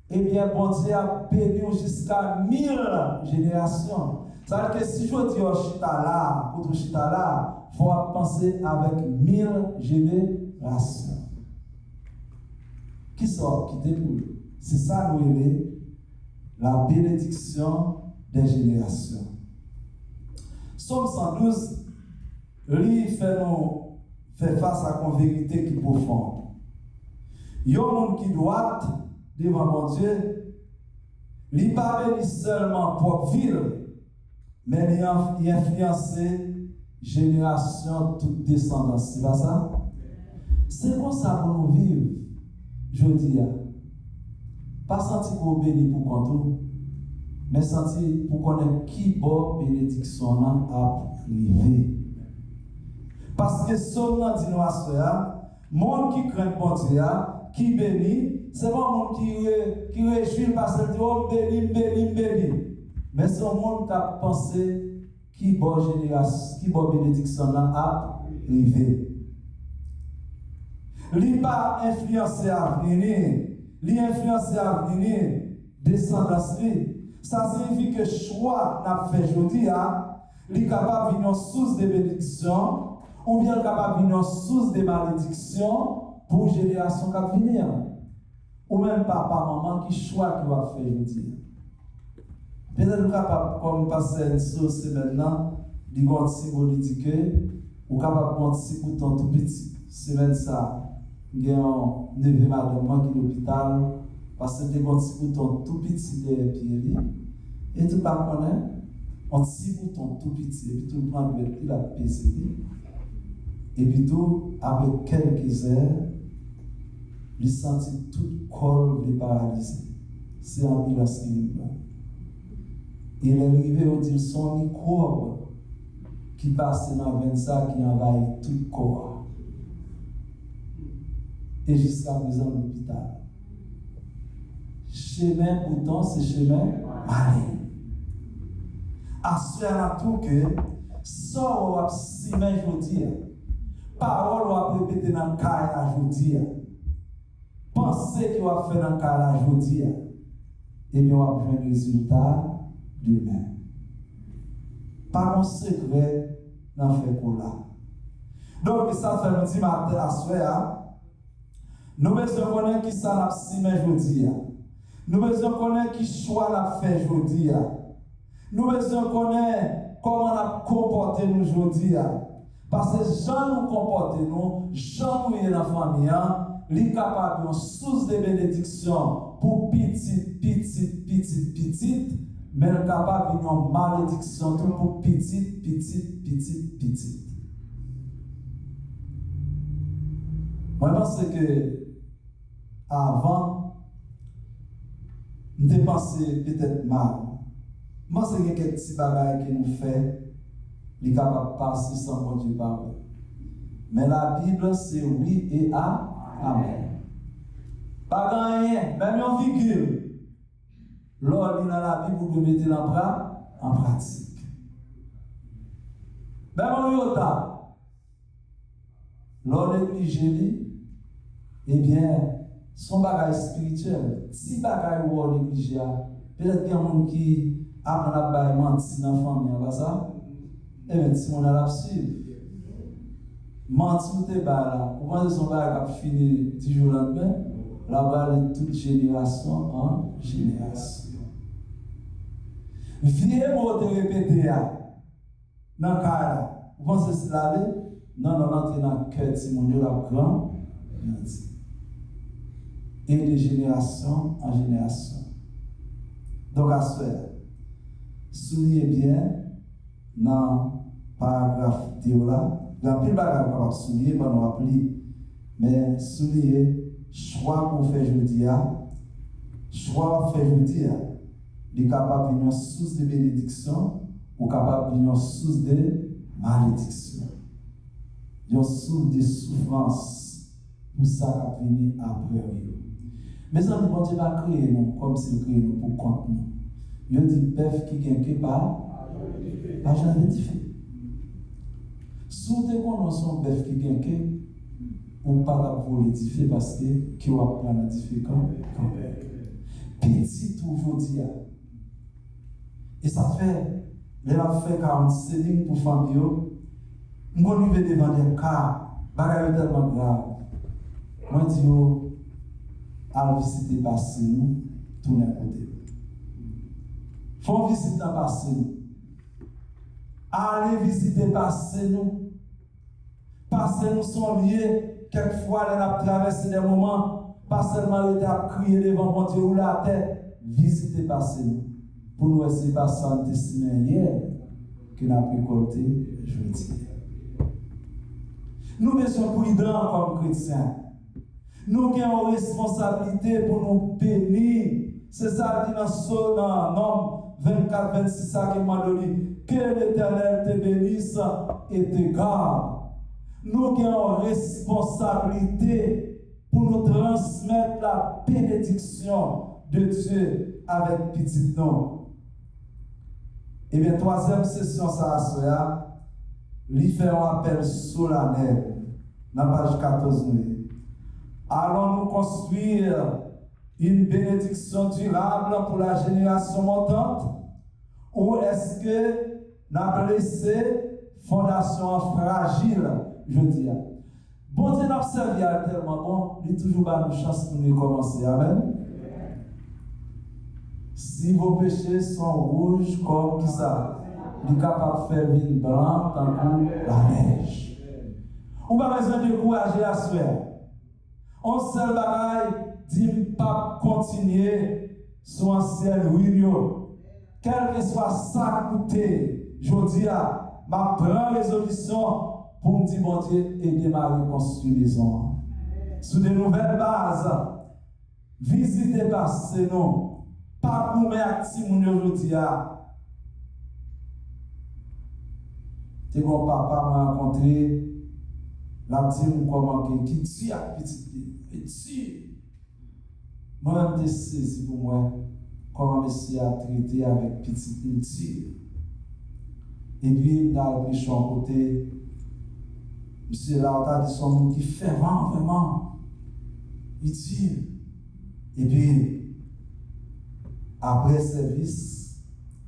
eh bien, bon Dieu a béni jusqu'à 1000 générations. Ça veut dire que si je dis au chita là, pour chita là, il faut penser avec 1000 générations. Qui ça va quitter pour eux? C'est ça, nous, la bénédiction des générations. Somme 112, lui fait face à une vérité qui est profonde. Il y a un monde qui doit, devant mon Dieu, il n'est pas béni seulement pour ville, mais il influence génération, toute descendance. C'est pas ça? C'est comme ça pour nous vivre, je dis. Pas sentir qu'on béni pour compte, mais sentir pour connaître qui bon bénédiction a privé. Parce que seulement dit nous à cela, monde qui craint bon Dieu, qui bénit, c'est pas un monde qui réjouit parce qu'il dit oh béni. Mais c'est un monde qui a pensé qui bon génération, qui bon bénédiction a privé. Il n'a pas influencé à venir. Il influence à venir descendance. Ça signifie que choix n'a fait aujourd'hui, il est capable de venir source de bénédiction ou bien capable de venir source de malédiction pour une génération qui va venir. Ou même papa, maman qui choix qui va faire aujourd'hui. Peut-être capable comme passer une source maintenant, il y a un symbolique ou capable de penser pour ton tout petit. Semaine ça. Il y a un neveu madame qui est à l'hôpital parce que des petits boutons tout petits derrière pied et tout pas connaît un petit bouton tout petit et puis tout prend le il a pesé et puis tout avec quelques heures il sentit tout corps le paralysé. C'est ambulance qui vient. Il est arrivé au dire son microbe qui passe dans le ça qui envahit tout corps. Et jusqu'à présent l'hôpital. Chemin pourtant, c'est chemin malin. Assurer à tout que, sort ou absiment aujourd'hui, parole ou à répéter dans le cas aujourd'hui, pensée qu'il va faire dans le cas aujourd'hui, et bien on va avoir un résultat demain. Pas un secret dans le fait qu'on a. Donc, ça fait un petit matin à soir. Nous besoin connaître qui ça n'a pas si mais aujourd'hui. Nous besoin connaître qui choix l'a fait aujourd'hui. Nous besoin connaître comment on a comporté nous aujourd'hui. Parce que Jean nous comporte nous, Jean nous est dans la famille, il est capable de source de bénédiction pour petite, mais il est capable de malédiction pour petite. Moi, je pense que avant, je pensais peut-être mal. Moi, c'est quelques petits bagages qui nous fait, il est capable de passer sans bon Dieu parole. Mais la Bible, c'est oui et amen. Pas rien, même en virgule. Lors dans la Bible, vous devez mettre en pratique. Même en iota, lors négligé, eh bien, son bagage spirituel, si bagage ou on néglige, peut-être qu'il y a un monde qui apprend à bailler mentir dans la famille, pas ça? Eh bien, si on a la suivre, mentir ou te bailler là, ou quand son bagage a fini 10 jours lendemain, la balle de toute génération en génération. Vieux mot te répéter dans le cas, vous pensez cela aller? Non, entrer dans le cœur de mon Dieu, la grande. Et de génération en génération. Donc, à ce soulignez bien dans le paragraphe là. Il y a plein de bagages qu'on va souligner, on va appeler. Mais souligner, choix qu'on fait jeudi, choix qu'on fait jeudi, il est capable de venir source de bénédiction ou capable de venir source de malédiction. Il y a source de souffrance pour ça qui vient après. Mais ça, bon Dieu va créer nous comme s'il crée nous pour compte nous. Il dit bœuf qui gagne pas jamais difficile. Si vous connaissez son bœuf qui gagne, ou pas pour l'édifier parce que qui va prendre la différence. Petit aujourd'hui. Et ça fait, les a fait 47 lignes pour famille. On arrive devant des cas, bagaille tellement grave. Moi je dis, allons visiter passé nous, tourner à côté. Faut visiter passé nous. Allez visiter passé nous. Passé nous sont liés. Quelquefois, elle a traversé des moments, pas seulement elle a crié devant mon Dieu ou la tête, visiter passé nous. Pour nous essayer de passer un testament hier, que nous avons récolté jeudi. Nous sommes prudents comme chrétiens. Nous avons une responsabilité pour nous bénir. C'est ça qui dit dans Nombre 24, 26, qui m'a donné. Que l'Éternel te bénisse et te garde. Nous avons une responsabilité pour nous transmettre la bénédiction de Dieu avec petit nom. Et bien, troisième session, ça lui fait un appel solennel dans la page 14. Allons-nous construire une bénédiction durable pour la génération montante? Ou est-ce que nous avons laissé fondation fragile, je dis? Bon Dieu, nous servi tellement bon, il est toujours pas une chance pour nous commencer. Amen. Si vos péchés sont rouges comme qui ça, il est capable de faire vin blanc tant que la neige. On n'a pas besoin de décourager à soi. On seul bagaille dit pas continuer sur un ciel ruineux. Quel que soit ça coûté, je dis à ma prends résolution pour me dire, bon Dieu, aider ma reconstruction. Sur de nouvelles bases, visitez passé non. Pas pour mes actifs aujourd'hui. Tu vois, papa m'a rencontré, la petite comment qui tue à petit. Moi-même, je sais pour moi comment monsieur a traité avec petit. Et puis, dans le péchon côté, monsieur là, on a dit son monde qui fait vraiment. Il tire. Et puis, après service,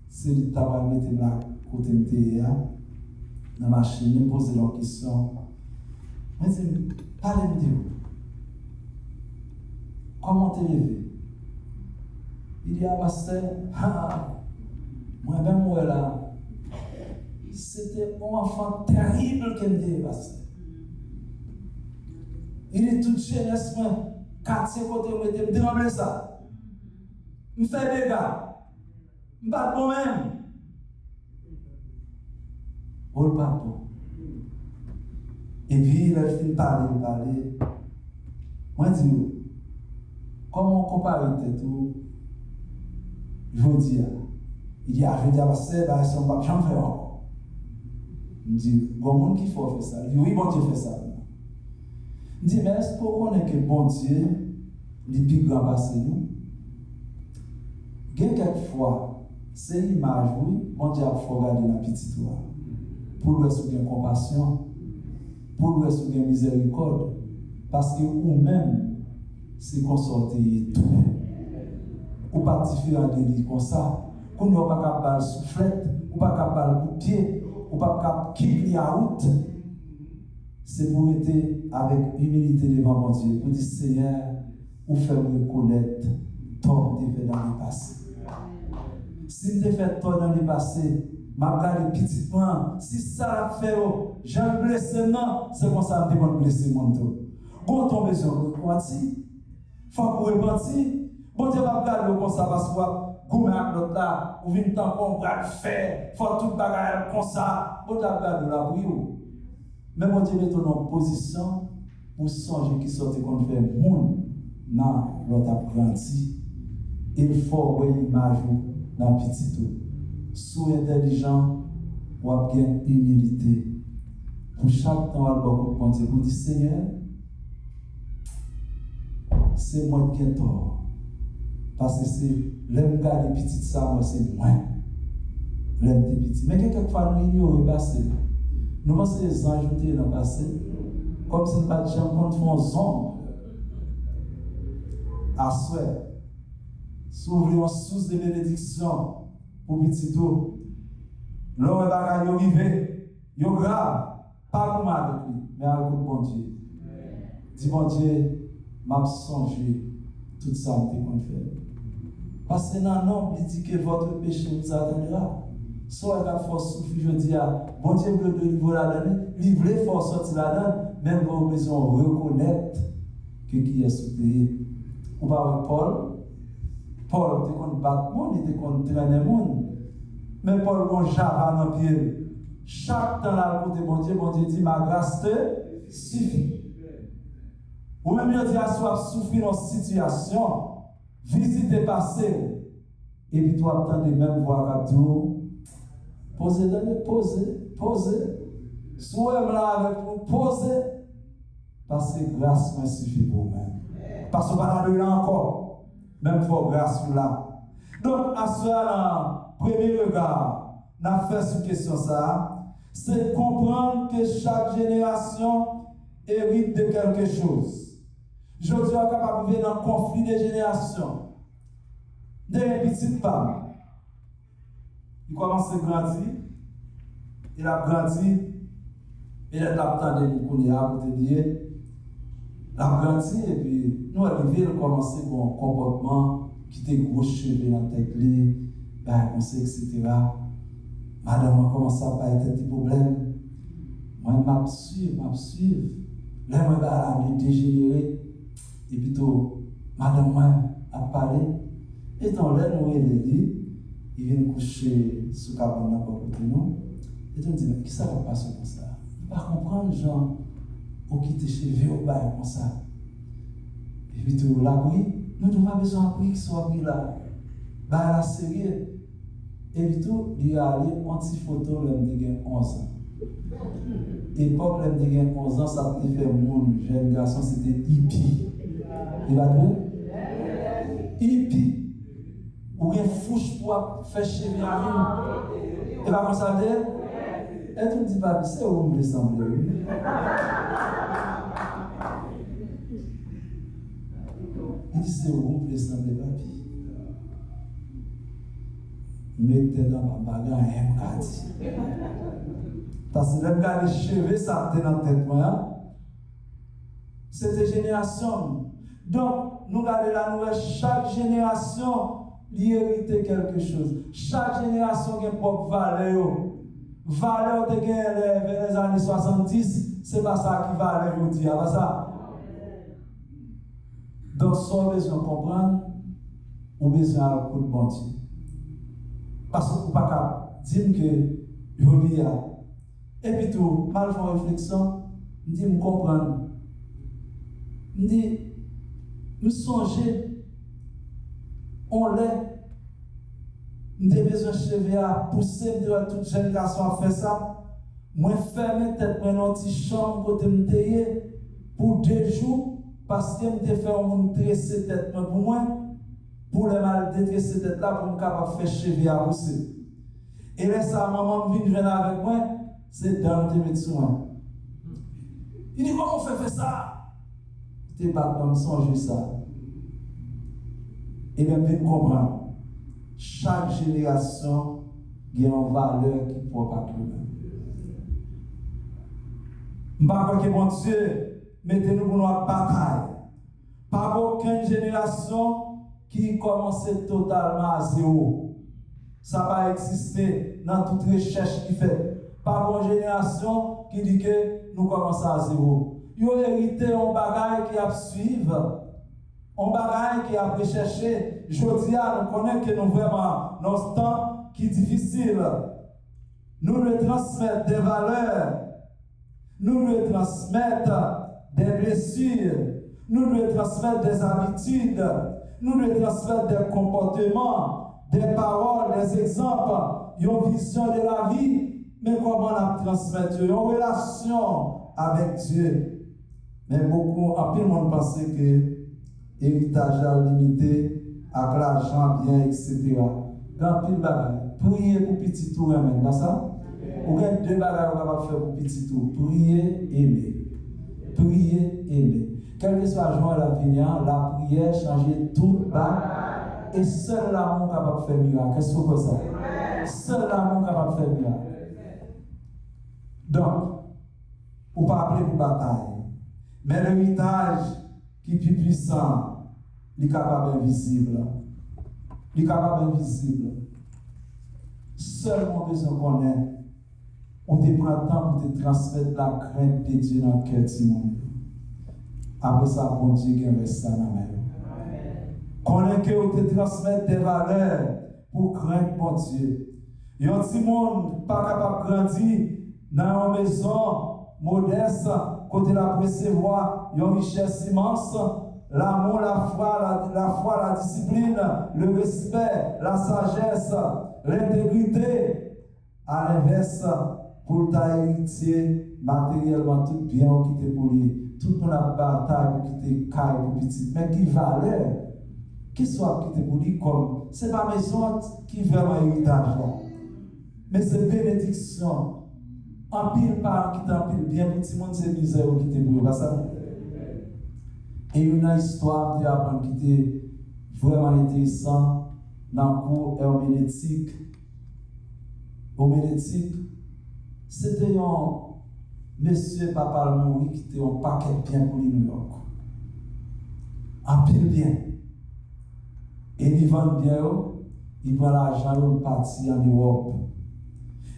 c'est le tabac qui était là, côté de dans la machine, me poser la question. Je dis, parlez-moi de vous. Comment t'es levé? Il dit, pasteur, moi-même, moi là, c'était un enfant terrible qu'il me dit, pasteur. Il est toute jeunesse, moi, 4-5 côtés, moi, je me déramble ça. Je fais des dégâts. Je ne bats pas moi-même. Oh, le papa. Et puis, il a fini de parler. Moi, je dis, comment on compare tout? Je vous dis, il dit, je dis, c'est pas ça, on ne jamais faire encore. Je dis, il y a un monde qui faut faire ça. Il dit, oui, bon Dieu fait ça. Je dis, mais est-ce qu'on connaît que bon Dieu, les plus grands passés nous? Quelquefois, c'est l'image, oui, bon Dieu a fait regarder la petite voix. Pour lui, est-ce qu'il y a compassion? Pour lui, est-ce qu'il y a miséricorde? Parce que vous-même, c'est qu'on sortait tout. Ou pas différent de lui comme ça. Qu'on n'a pas capable de soufflette, ou pas capable de coup de pied, ou pas capable de quitter la route. C'est pour être avec humilité devant mon Dieu. Pour dire, Seigneur, ou faire reconnaître tort que tu fait dans le passé. Si tu fait tort dans le passé, ma garde petitement, si ça a fait, j'ai blessé, non, c'est comme ça que je vais blesser mon dos. Bon, ton besoin de repentir, faut qu'on repentir. Bon Dieu va regarder comme ça parce que vous avec l'autre là, ou vient tant qu'on va faire, faut tout bagarre comme ça. Bon Dieu va regarder la bruit. Mais bon Dieu met en position pour songer qui sortent qu'on fait moun dans l'autre apprenti. Il faut voir l'image dans le petit tout. Sous intelligent, ou bien humilité. Pour chaque temps, on va dire, vous dites, Seigneur, c'est moi qui ai tort. Parce que c'est l'homme qui a des petites ça, moi c'est moi. L'homme des petits. Mais quelquefois, nous ignorons le passé. Nous pensons que les anges étaient dans le passé. Comme si nous ne pas déjà compte font zombe. À souhait. S'ouvrir une source de bénédiction pour petit tout. L'homme est arrivé. Il est grave. Pas pour moi avec lui, mais avec le bon Dieu. Dis bon Dieu, m'a songé tout ça qu'on fait. Parce que dans l'homme, il dit que votre péché vous attendra. Soit il a force souffrir, je dis, bon Dieu veut de livrer la donne, livrer force sortir la donne, même vous avez besoin de reconnaître que qui est soutenu. Ou pas Paul, Paul était contre battement, il était contre traîner le monde. Mais Paul, bon java dans le pied. Chaque temps là, côté bon Dieu dit, ma grâce te suffit. Ou même il dit, à soi souffrir dans une situation, visiter passé, et puis toi, attends les mêmes voix qu'à tout. Posez, posez. Soyez là avec vous, posez. Parce que grâce me suffit pour vous-même. Parce que pas là encore. Même pour grâce là. Donc, à ce premier regard, on a fait cette question ça, c'est comprendre que chaque génération hérite de quelque chose. Je suis capable de vivre dans un conflit de générations. Des petites femmes. Il commence à grandir, il a grandi, il a attendu pour te dire, il a grandi et puis nous arrivons à commencer avec un comportement qui était gros cheveux dans la tête, on sait, etc. Madame a commencé à pas être des problèmes. Moi, je m'absuive. Là, je vais dégénérer. Et plutôt, madame a parlé. Et dans l'air, nous, il dit, il vient coucher sous cabane dans le côté nous. Et on dit, mais qui ça va passer comme ça? Il ne va pas comprendre, genre, au quitter chez lui, au bail comme ça. Et puis tout, la bruit, nous n'avons pas besoin de bruit qui soit pris là. Bah, la série. Et puis tout, il a allé anti-photo, l'homme de 11 ans. Époque, l'homme de 11 ans, ça te fait mon jeune garçon, c'était hippie. Il va dire? Hippie. Ou bien fouche pour faire cheveux à lui. Et va comme ça dire? Et tu me dis, papi, c'est où me semble? Il dit, c'est où me semble, papi? mettez dans ma bagarre un gadi. Parce que le gars les cheveux, ça était dans la tête, c'était génération. Donc, nous regardons la nouvelle, chaque génération lui hérite quelque chose. Chaque génération a une propre valeur. Valeur de vers les années 70, c'est pas ça qui valeur aujourd'hui, pas ça. Donc, si on a besoin de comprendre, on a besoin de coup de bon Dieu. Parce qu'on ne peut pas dire que je dis, et puis tout, mal faire réflexion, je dis, je comprends. Je dis, je songe, on l'est. Je ai besoin de cheveux à pousser, je dois toute génération à faire ça. Moi, fermer tête dans une petite chambre côté me pour 2 jours, parce que je fais un tresser tête pour moi, pour le mal détresser tête là, pour me capable faire cheveux à pousser. Et là, ça, maman vient venir avec moi, c'est dans le mettre sur moi. Il dit, comment on fait ça? Tu n'es pas comme songer ça. Et bien, bien comprendre. Chaque génération a une valeur qui ne peut pas trouver. Je ne sais pas que mon Dieu, mettez-nous pour notre bataille. Pas aucune génération qui commence totalement à zéro. Ça va exister dans toute recherche qui fait. Pas une génération qui dit que nous commençons à zéro. Ils ont hérité un bagage qui a suivi. On bagaille qui a recherché, je dis nous connaissons que nous vraiment dans ce temps qui est difficile. Nous lui transmettons des valeurs, nous lui transmettons des blessures, nous lui transmettons des habitudes, nous lui transmettons des comportements, des paroles, des exemples, une vision de la vie, mais comment on transmettre une relation avec Dieu. Mais beaucoup, en plus, on pense que héritage limité, avec l'argent bien, etc. Quand pile bagaille, priez pour petit tour, pas ça? Ou bien 2 bagailles qu'on va faire pour petit tour. Prier, aimer. Prier, aimer. Quel que soit le jour à l'avenir, la prière change tout bas. Et seul l'amour capable de faire miracle. Qu'est-ce que vous pensez? Seul l'amour capable de faire miracle. Donc, on ne peut pas appeler pour bataille. Mais l'héritage qui est plus puissant, il est capable invisible. Il est capable invisible. Seulement besoin qu'on ait. On te prend le temps pour te transmettre la crainte de Dieu dans le cœur de monde. Après ça, bon Dieu qui reste ça dans la main. Qu'on ait que on te transmettre des valeurs pour craindre mon Dieu. Il y a un petit monde pas capable de grandir dans une maison modeste, côté la recevoir une richesse immense. L'amour, la foi, la discipline, le respect, la sagesse, l'intégrité. À l'inverse, pour ta héritier, matériellement, tout bien qui te pour lui, tout pour la bataille pour quitter caille pour petit, mais qui valeur, qui soit qui te pour lui comme, c'est pas maison qui veut un héritage, mais c'est bénédiction. En pile par qui t'empile bien, petit monde, c'est misère qui te pour lui, pas ça? Et une histoire de apprendre qui était vraiment intéressante dans le cours herméneutique. Herméneutique, c'était un monsieur Papa Mouri qui était un paquet bien pour New York. En pile bien. Et il vend bien, il prend l'argent, il partit en Europe.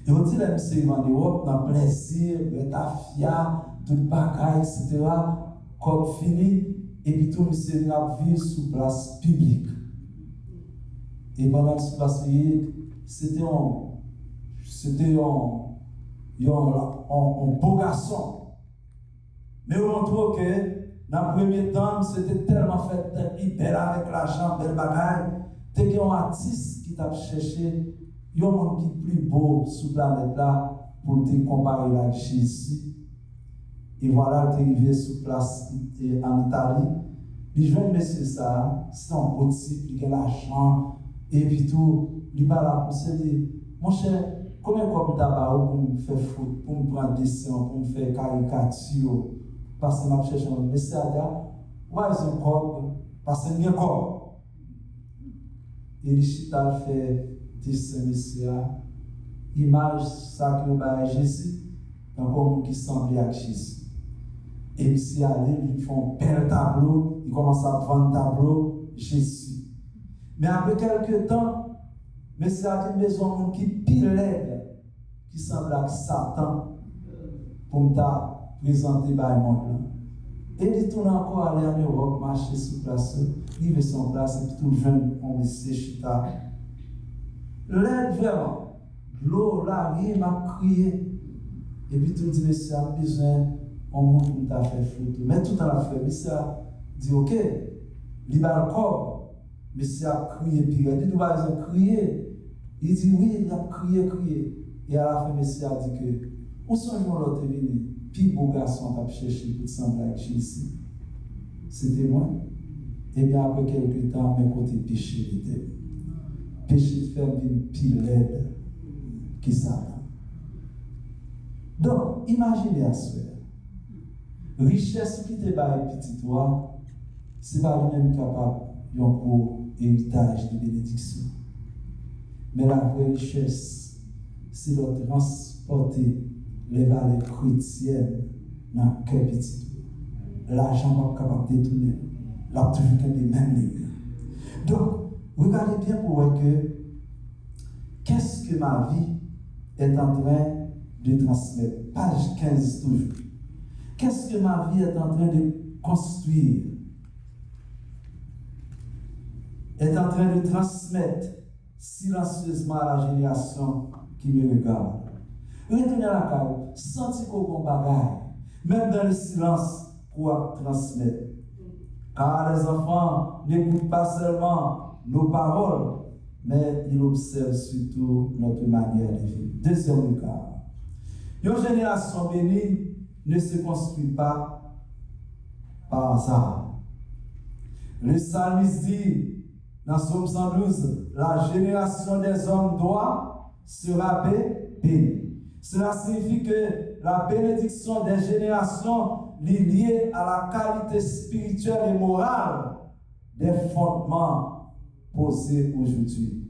Et on dit, là, monsieur, en Europe, dans le plaisir, le tafia, tout le bagaille, etc., comme fini. Et puis tout, monsieur, a vécu sous place publique. Et pendant ce place publique, c'était un beau garçon. Mais on montre que, dans le premier temps, c'était tellement fait hyper avec l'argent, belle bagaille. T'es qu'il y a un artiste qui t'a cherché, il y a un monde qui est plus beau sur la planète là pour te comparer avec Jésus. Et voilà, il est arrivé sur place en Italie. Il joue un monsieur ça, c'est un beau type, il a l'argent, et puis tout, il parle à la dit, mon cher, combien de fois d'abord pour me faire foot, pour me prendre dessin, pour me faire caricature, parce que je cherche un monsieur à dire, ouais, c'est un corps, parce que c'est un corps. Et le chita fait dessin Messie, image ça que va Jésus, dans comme qui semblait avec Jésus. Et Messie allait, ils font un bel tableau, ils commencent à vendre tableau Jésus. Mais après quelques temps, Messie a dit besoin qui pile l'aide, qui semble avec Satan, pour me présenter par le monde. Et il tourne encore aller en Europe, marcher sur place, vivre sur place, et puis tout le jeune, on Messie chita. L'aide vraiment, l'eau, là, il m'a crié. Et puis tout dit, Messie a besoin, on monte pour t'a fait photo. Mais tout à la fin, Messie a dit, ok, il va le corps. Messie a crié, puis il a dit, nous allons crier. Il dit, oui, il a crié. Et à la fin, Messie a dit que, où sont l'autre venu? Puis beau garçon t'a cherché pour sembler avec Jésus. C'était moi. Et bien après quelques temps, mes côtés péché était. Péché fait une pile laide qui s'attend. Donc, imaginez à ce richesse qui te bat petit toi, c'est pas lui-même capable d'un gros héritage de bénédiction. Mais la vraie richesse, c'est de transporter les valeurs chrétiennes dans le cœur petit. L'argent n'est pas capable de détourner. Là, toujours que les mêmes lignes. Donc, regardez bien pour voir que qu'est-ce que ma vie est en train de transmettre. Page 15 toujours. Qu'est-ce que ma vie est en train de construire? Est en train de transmettre silencieusement à la génération qui me regarde. Retournez à la caille, sentez qu'on bagaille, même dans le silence, pour transmettre. Car les enfants n'écoutent pas seulement nos paroles, mais ils observent surtout notre manière de vivre. Deuxième regard. Une génération bénie ne se construit pas par hasard. Le psalmiste dit dans Psaume 112, la génération des hommes droits sera bénie. Cela signifie que la bénédiction des générations est liée à la qualité spirituelle et morale des fondements posés aujourd'hui.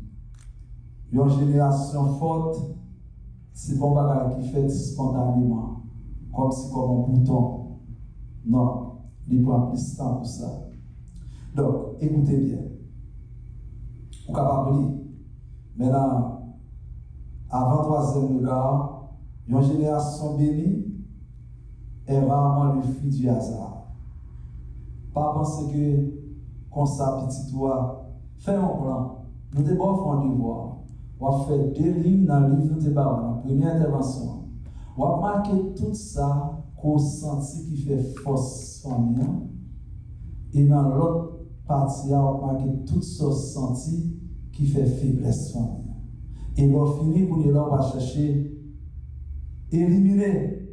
Une génération forte, c'est bon bagage qui fait spontanément, comme si comme un bouton. Non, il prend plus de temps pour ça. Donc, écoutez bien. Vous êtes capable de lire. Maintenant, avant troisième regard, une génération bénie est rarement le fruit du hasard. Pas penser que, comme ça, petit toi, fais un plan. Nous devons faire un devoir. On va faire 2 lignes dans le livre de Théba, la première intervention. On va marquer tout ça qu'on senti qui fait force famille. Et dans l'autre partie, on va marquer tout ça senti qui fait faiblesse famille. Et on finit pour là, on va chercher éliminer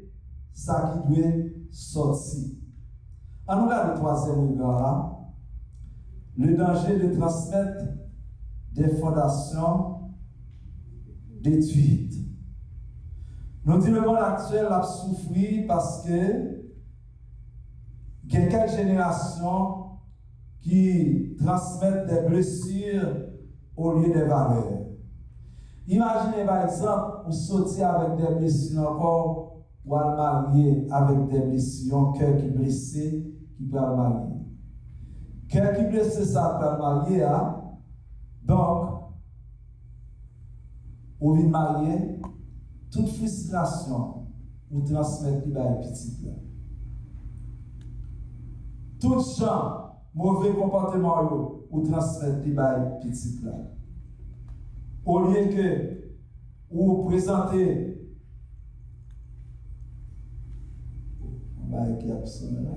ça qui doit sortir. En nous regardant le troisième regard, le danger de transmettre des fondations détruites. Nous disons le monde actuel a souffert parce que il y a quelques générations qui transmettent des blessures au lieu des valeurs. Imaginez par exemple, vous sortir avec des blessures encore, ou à marier avec des blessures, un cœur qui est blessé, qui peut le marier. Cœur qui est blessé, ça peut le marier. Hein? Donc, vous venez marier, toute frustration, vous transmettez les petits là. Tout champ, mauvais comportement, vous transmettez les petits là. Au lieu que vous présentez, on va écrire ça là.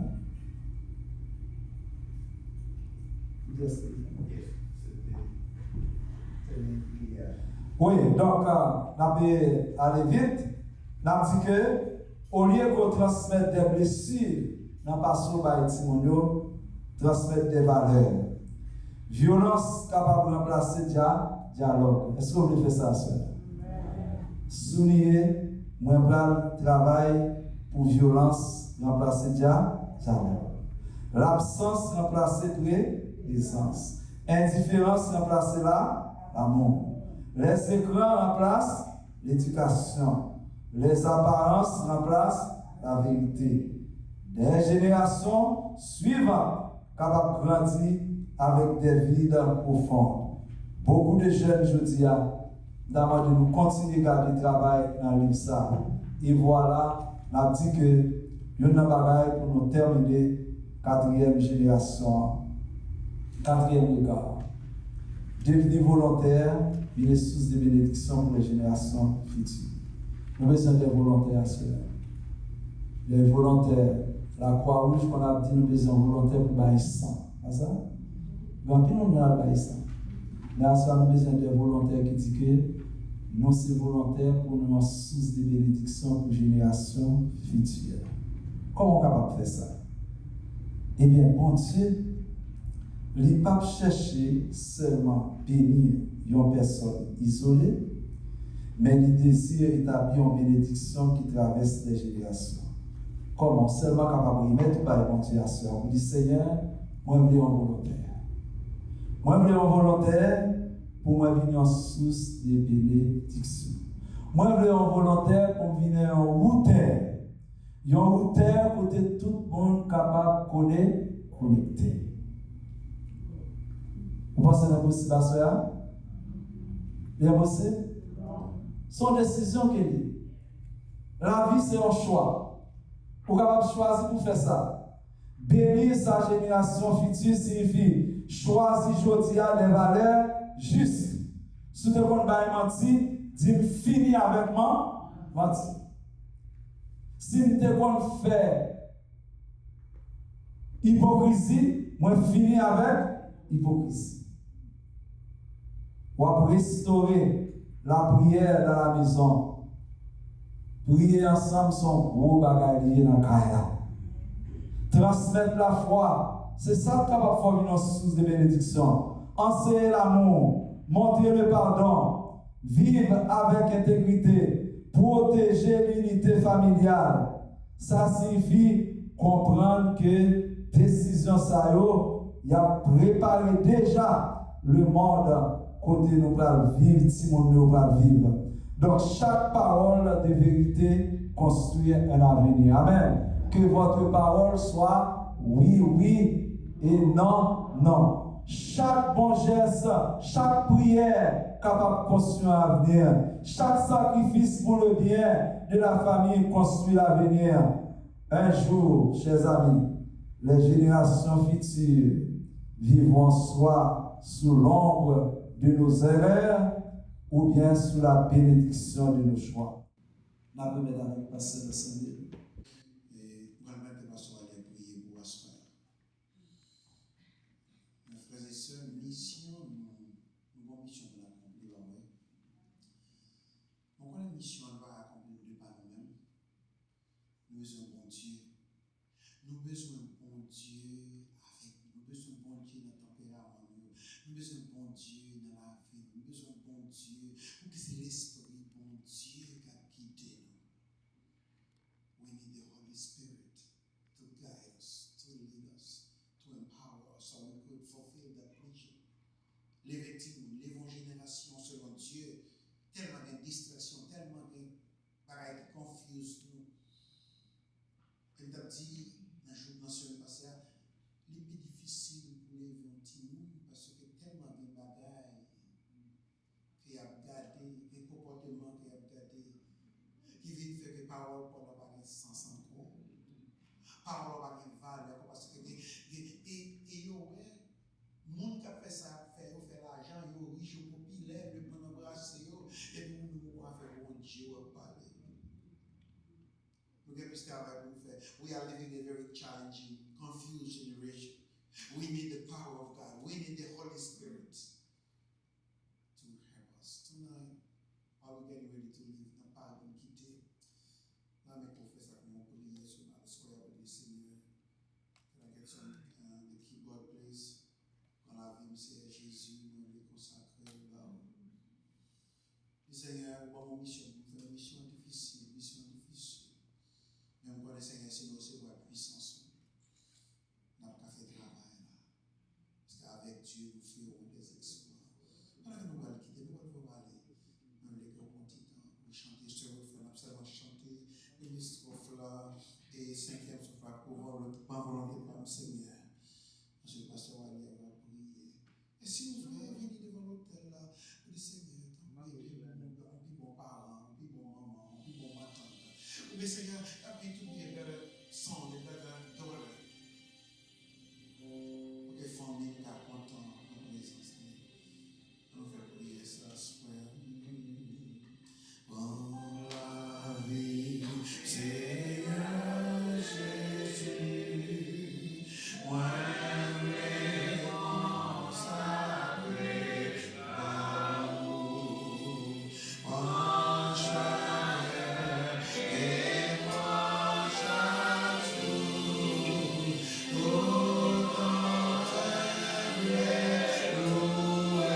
Oui, donc, on va aller vite. On dit que, au lieu de transmettre des blessures, on passe au Timonio, transmettre des valeurs. Violence capable de remplacer dialogue. Est-ce que vous voulez faire ça, sœur? Souligner, moi, je travail pour violence remplacer dialogue. L'absence remplacer présence. Indifférence remplacer l'amour. Les écrans remplacent l'éducation. Les apparences remplacent la vérité. Des générations suivantes capables de grandir avec des vides profonds. Beaucoup de jeunes aujourd'hui demandent de nous continuer à garder le travail dans le livre ça. Et voilà, on a dit que il y a un bagage pour nous terminer quatrième génération, quatrième regard. Devenir volontaire, il est source de bénédiction pour les générations futures. Nous avons besoin des volontaires, ceux-là. Les volontaires, la Croix-Rouge qu'on a dit, nous avons besoin de volontaires pour bailler sang. C'est ça? Quand nous avons bailler sang. Mais à ça, nous avons besoin de volontaires qui disent que nous sommes volontaires pour nous source de bénédiction pour les générations futures. Comment on est capable de faire ça? Eh bien, bon Dieu, il ne pas chercher seulement bénir une personne isolée, mais il désire établir une bénédiction qui traverse les générations. Comment? Seulement capable de mettre par bon Dieu à soi. On dit, Seigneur, moi, je veux un volontaire. Moi, je veux un volontaire pour moi venir en source de bénédiction. Moi, je veux un volontaire pour venir en routeur. Il y a un routeur côté tout le monde capable de connecter. Vous pensez que c'est possible à ça? Bien possible? Son décision qu'il dit. La vie, c'est un choix. Vous êtes capable de choisir pour faire ça. Bénir sa génération future signifie choisir aujourd'hui des valeurs justes. Si tu as menti, dis fini avec moi, menti. Si tu as fait hypocrisie, moi fini avec hypocrisie. Ou à restaurer la prière dans la maison. Prier ensemble son gros bagage dans la caille. Transmettre la foi. C'est ça qui est capable de former une source de bénédiction. Enseigner l'amour, montrer le pardon, vivre avec intégrité, protéger l'unité familiale. Ça signifie comprendre que décision ça y a préparé déjà le monde côté nous allons vivre, si nous nous allons vivre. Donc chaque parole de vérité construit un avenir. Amen. Que votre parole soit oui, oui et non, non. Chaque bon geste, chaque prière capable de construire un avenir. Chaque sacrifice pour le bien de la famille construit l'avenir. Un jour, chers amis, les générations futures vivront soit sous l'ombre de nos erreurs ou bien sous la bénédiction de nos choix. Ma première avec pasteur de Saint-Denis. Et moi, je vais aller prier pour asseoir. Mes frères et sœurs, mission, nous avons mission de l'accomplir. Donc, on a une mission à accomplir de par nous-mêmes. Nous besoin de bon Dieu. Nous besoin de bon Dieu avec nous. Nous besoin de bon Dieu dans le tempérament. Nous besoin de bon Dieu dans la vie. Nous besoin de bon Dieu pour que c'est l'Esprit bon Dieu qui a guidé nous. We need the Holy Spirit to guide us, to lead us, to empower us so we could fulfill that mission. Les victimes, les bonnes générations selon Dieu, tellement de distractions, tellement de bagailles qui confusent nous. Comme tu as dit dans le jour de la semaine passée, il est plus difficile pour les victimes parce que tellement de bagailles qui a gardé, des comportements qui a gardé, qui viennent faire que parole pour la parole sans encore. Parole va avoir valeur parce que et ouais, monde qui a fait ça, fait l'argent, yo riche, yo populaire, le prendre embrasser yo et nous nous va faire bon Dieu parler. Nous avons plus de travail pour faire. We are living in a very challenging, confused generation. We need the power of God. We need the Holy Spirit to help us. Tonight, while we're getting ready to leave, n'a pas de quitter. Là, mes professeurs, nous allons prier sur la soirée avec le Seigneur. Can I get some the keyboard, please? Quand la vie, c'est Jésus, nous le consacrer là. Le Seigneur, bon, mission, nous faisons une mission difficile. Même quand le Seigneur, c'est nous recevoir puissance. Nous n'avons pas fait travail là. Parce qu'avec Dieu, nous ferons des exploits. Voilà que nous allons quitter, nous allons aller. cinquième souffle pour ma volonté de l'âme, Seigneur. Monsieur le pasteur Wally va prier. Et si vous voulez venir devant l'autel là, vous dites Seigneur, tant pis, mon parent, puis mon maman, puis mon ma tante. Ou bien Seigneur, puis tout bien vers le sang, les vers douleur. Pour que les familles soient contentes en présence. On fait prier ça, Seigneur. Dans la vie, Seigneur Jésus, moi les consacrés l'amour, en chaleur et en château, tout en faiblesse, loué,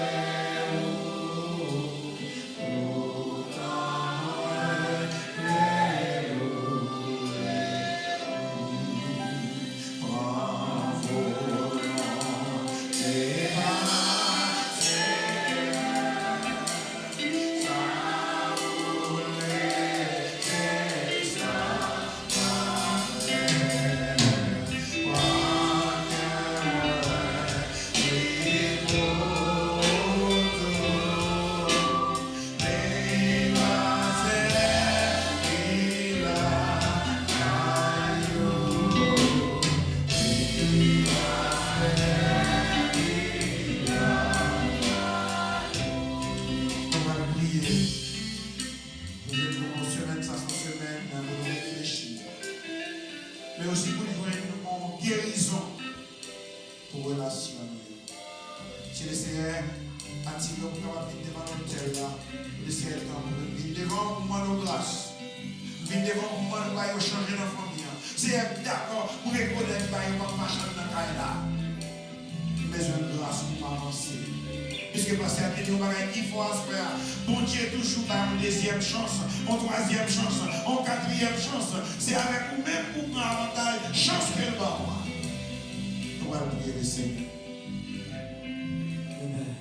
tout en mais aussi pour jouer une guérison pour relation. Si le Seigneur attire pour venir devant l'autel là, le Seigneur venir devant moi nos grâces, venir devant moi nous va changer nos familles. C'est d'accord pour reconnaître que nous ne pas changer dans le là. Mais une grâce pour avancer. Puisque parce qu'il y a des choses qu'il faut faire. Bon Dieu toujours par une deuxième chance, une troisième chance, une quatrième chance. C'est avec vous-même pour prendre avantage, chance qu'elle va avoir. Nous allons prier le Seigneur. Amen.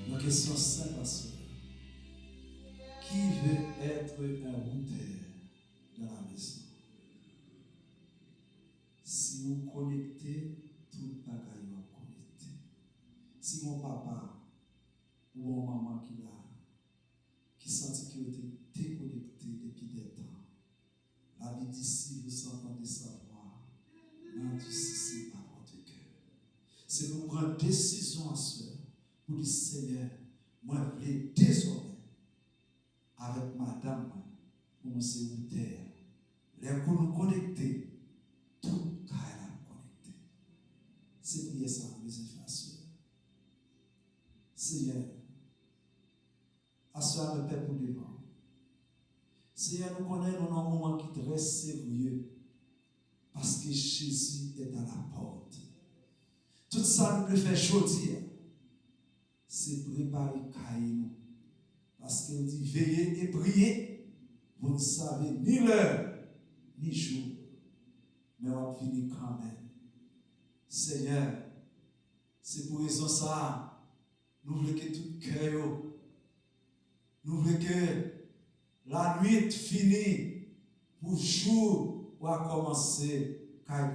Une question simple à ce. Qui veut être un routeur dans la maison? Si vous connectez, tout le bagaille va connecter. Si mon papa ou mon maman qui sentit qu'il était déconnecté depuis des temps, la Bible dit si vous entendez sa voix, n'endurcissez pas votre cœur. C'est nous prendre décision à ce pour dire Seigneur, moi je voulais désormais avec madame pour nous se router. Les coups nous connecter, tout carré connecté. C'est prier ça pour les infrastructures. Seigneur, assois le peuple devant. Seigneur, nous connaissons un moment qui est très sérieux parce que Jésus est à la porte. Tout ça nous peut faire choisir, c'est préparer Caïn. Parce qu'il dit veillez et priez, vous ne savez ni l'heure ni jour, mais on va finir quand même. Seigneur, c'est pour raison ça. Nous voulons que tout cœur, nous voulons que la nuit finisse pour jour ou à commencer quand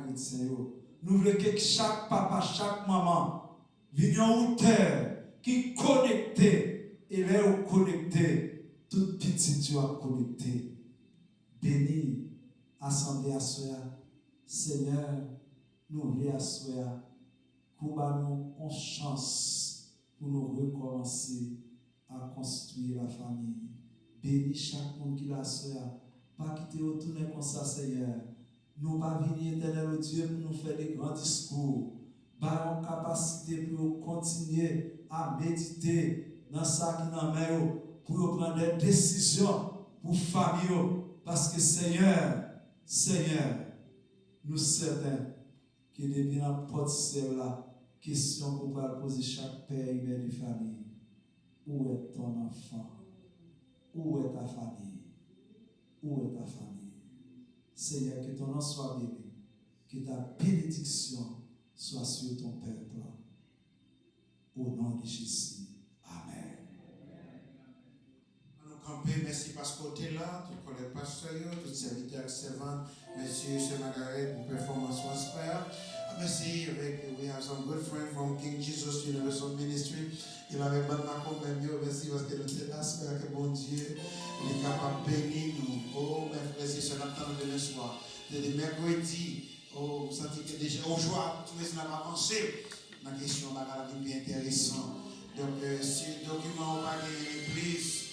nous voulons que chaque papa, chaque maman vienne en hauteur qui connecte et les connecté, toute petite tu as connecté. Béni, assemblée à soi, Seigneur, nous voulons à soi, pour nous une chance pour nous recommencer à construire la famille. Bénis chaque monde qui l'a soi, pas quitter retourner comme ça, Seigneur. Nous pas venir éternel Dieu pour nous faire des grands discours. Pas une capacité pour continuer à méditer dans ça qui nous met pour prendre des décisions pour famille. Parce que Seigneur, nous certains que depuis la porte là, question qu'on va poser chaque père et mère de famille. Où est ton enfant? Où est ta famille? Où est ta famille? Seigneur, que ton nom soit béni, que ta bénédiction soit sur ton peuple. Au nom de Jésus. Amen. Nous camper. Merci parce que tu es là, tout collègue pasteur, tout serviteur et servant. Merci, M. Margaret, pour performance was frère. Merci, we have some good friends from King Jesus Universal Ministry. Il avait bon macon même. Merci parce que nous espérons que bon Dieu est capable de bénir nous. Oh, mes frères et sœurs, attendons demain soir. De mercredi, oh, vous sentez que déjà aujourd'hui, tout le monde a avancé. La question est bien intéressante. Donc, si le document n'est pas gagné, please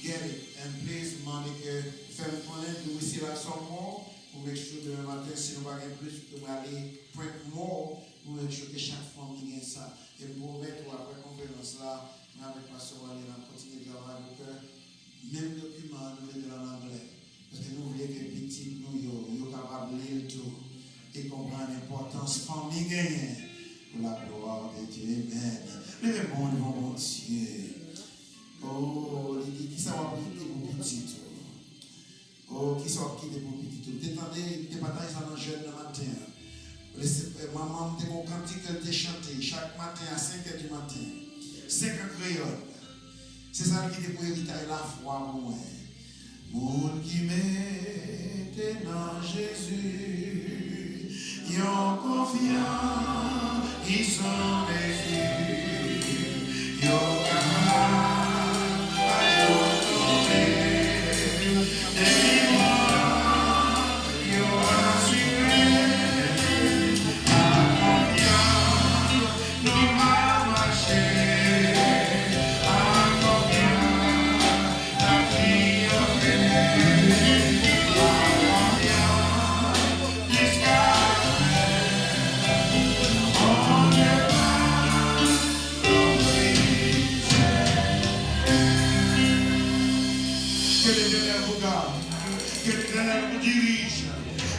get it. And please, demandez que faites connaître nous ici là son mot. Pour make sure demain matin, si nous n'avons pas plus, nous allons aller print more. Pour make sure que chaque famille gagne ça. Et pour mettre après la conférence là, nous avec Pasteur Wally, nous continuer de travailler pour que même document nous mettons en anglais. Parce que nous voulons que les petits nous soient capables de lire tout et comprendre l'importance de la famille gagne. Pour la gloire de Dieu. Amen. Levez bon devant mon Dieu. Oh, qui ça va quitter pour petit tout. Oh, qui ça va quitter pour petit tout. Détendez, départage dans le jeune le matin. Maman me dit mon cantique qu'elle t'a chanté chaque matin à 5h du matin. 5 ans créole. C'est ça qui est pour hériter la foi pour moi. Monde qui met dans Jésus, ils ont confiance, ils sont déçus, ils ont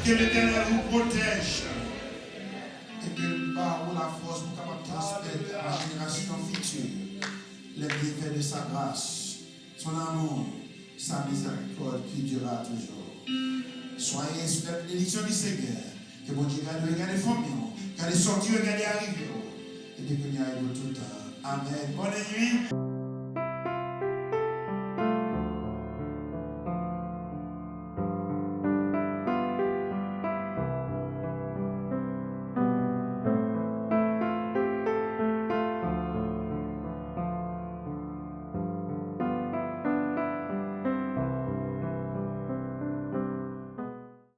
que l'Éternel vous protège et que par la force vous capable de transmettre à la génération future les bienfaits de sa grâce, son amour, sa miséricorde qui durera toujours. Soyez sous la bénédiction du Seigneur, que bon Dieu garde les familles, garde les sorties, garde les arrivées, et que nous arrivons tout le temps. Amen. Bonne nuit.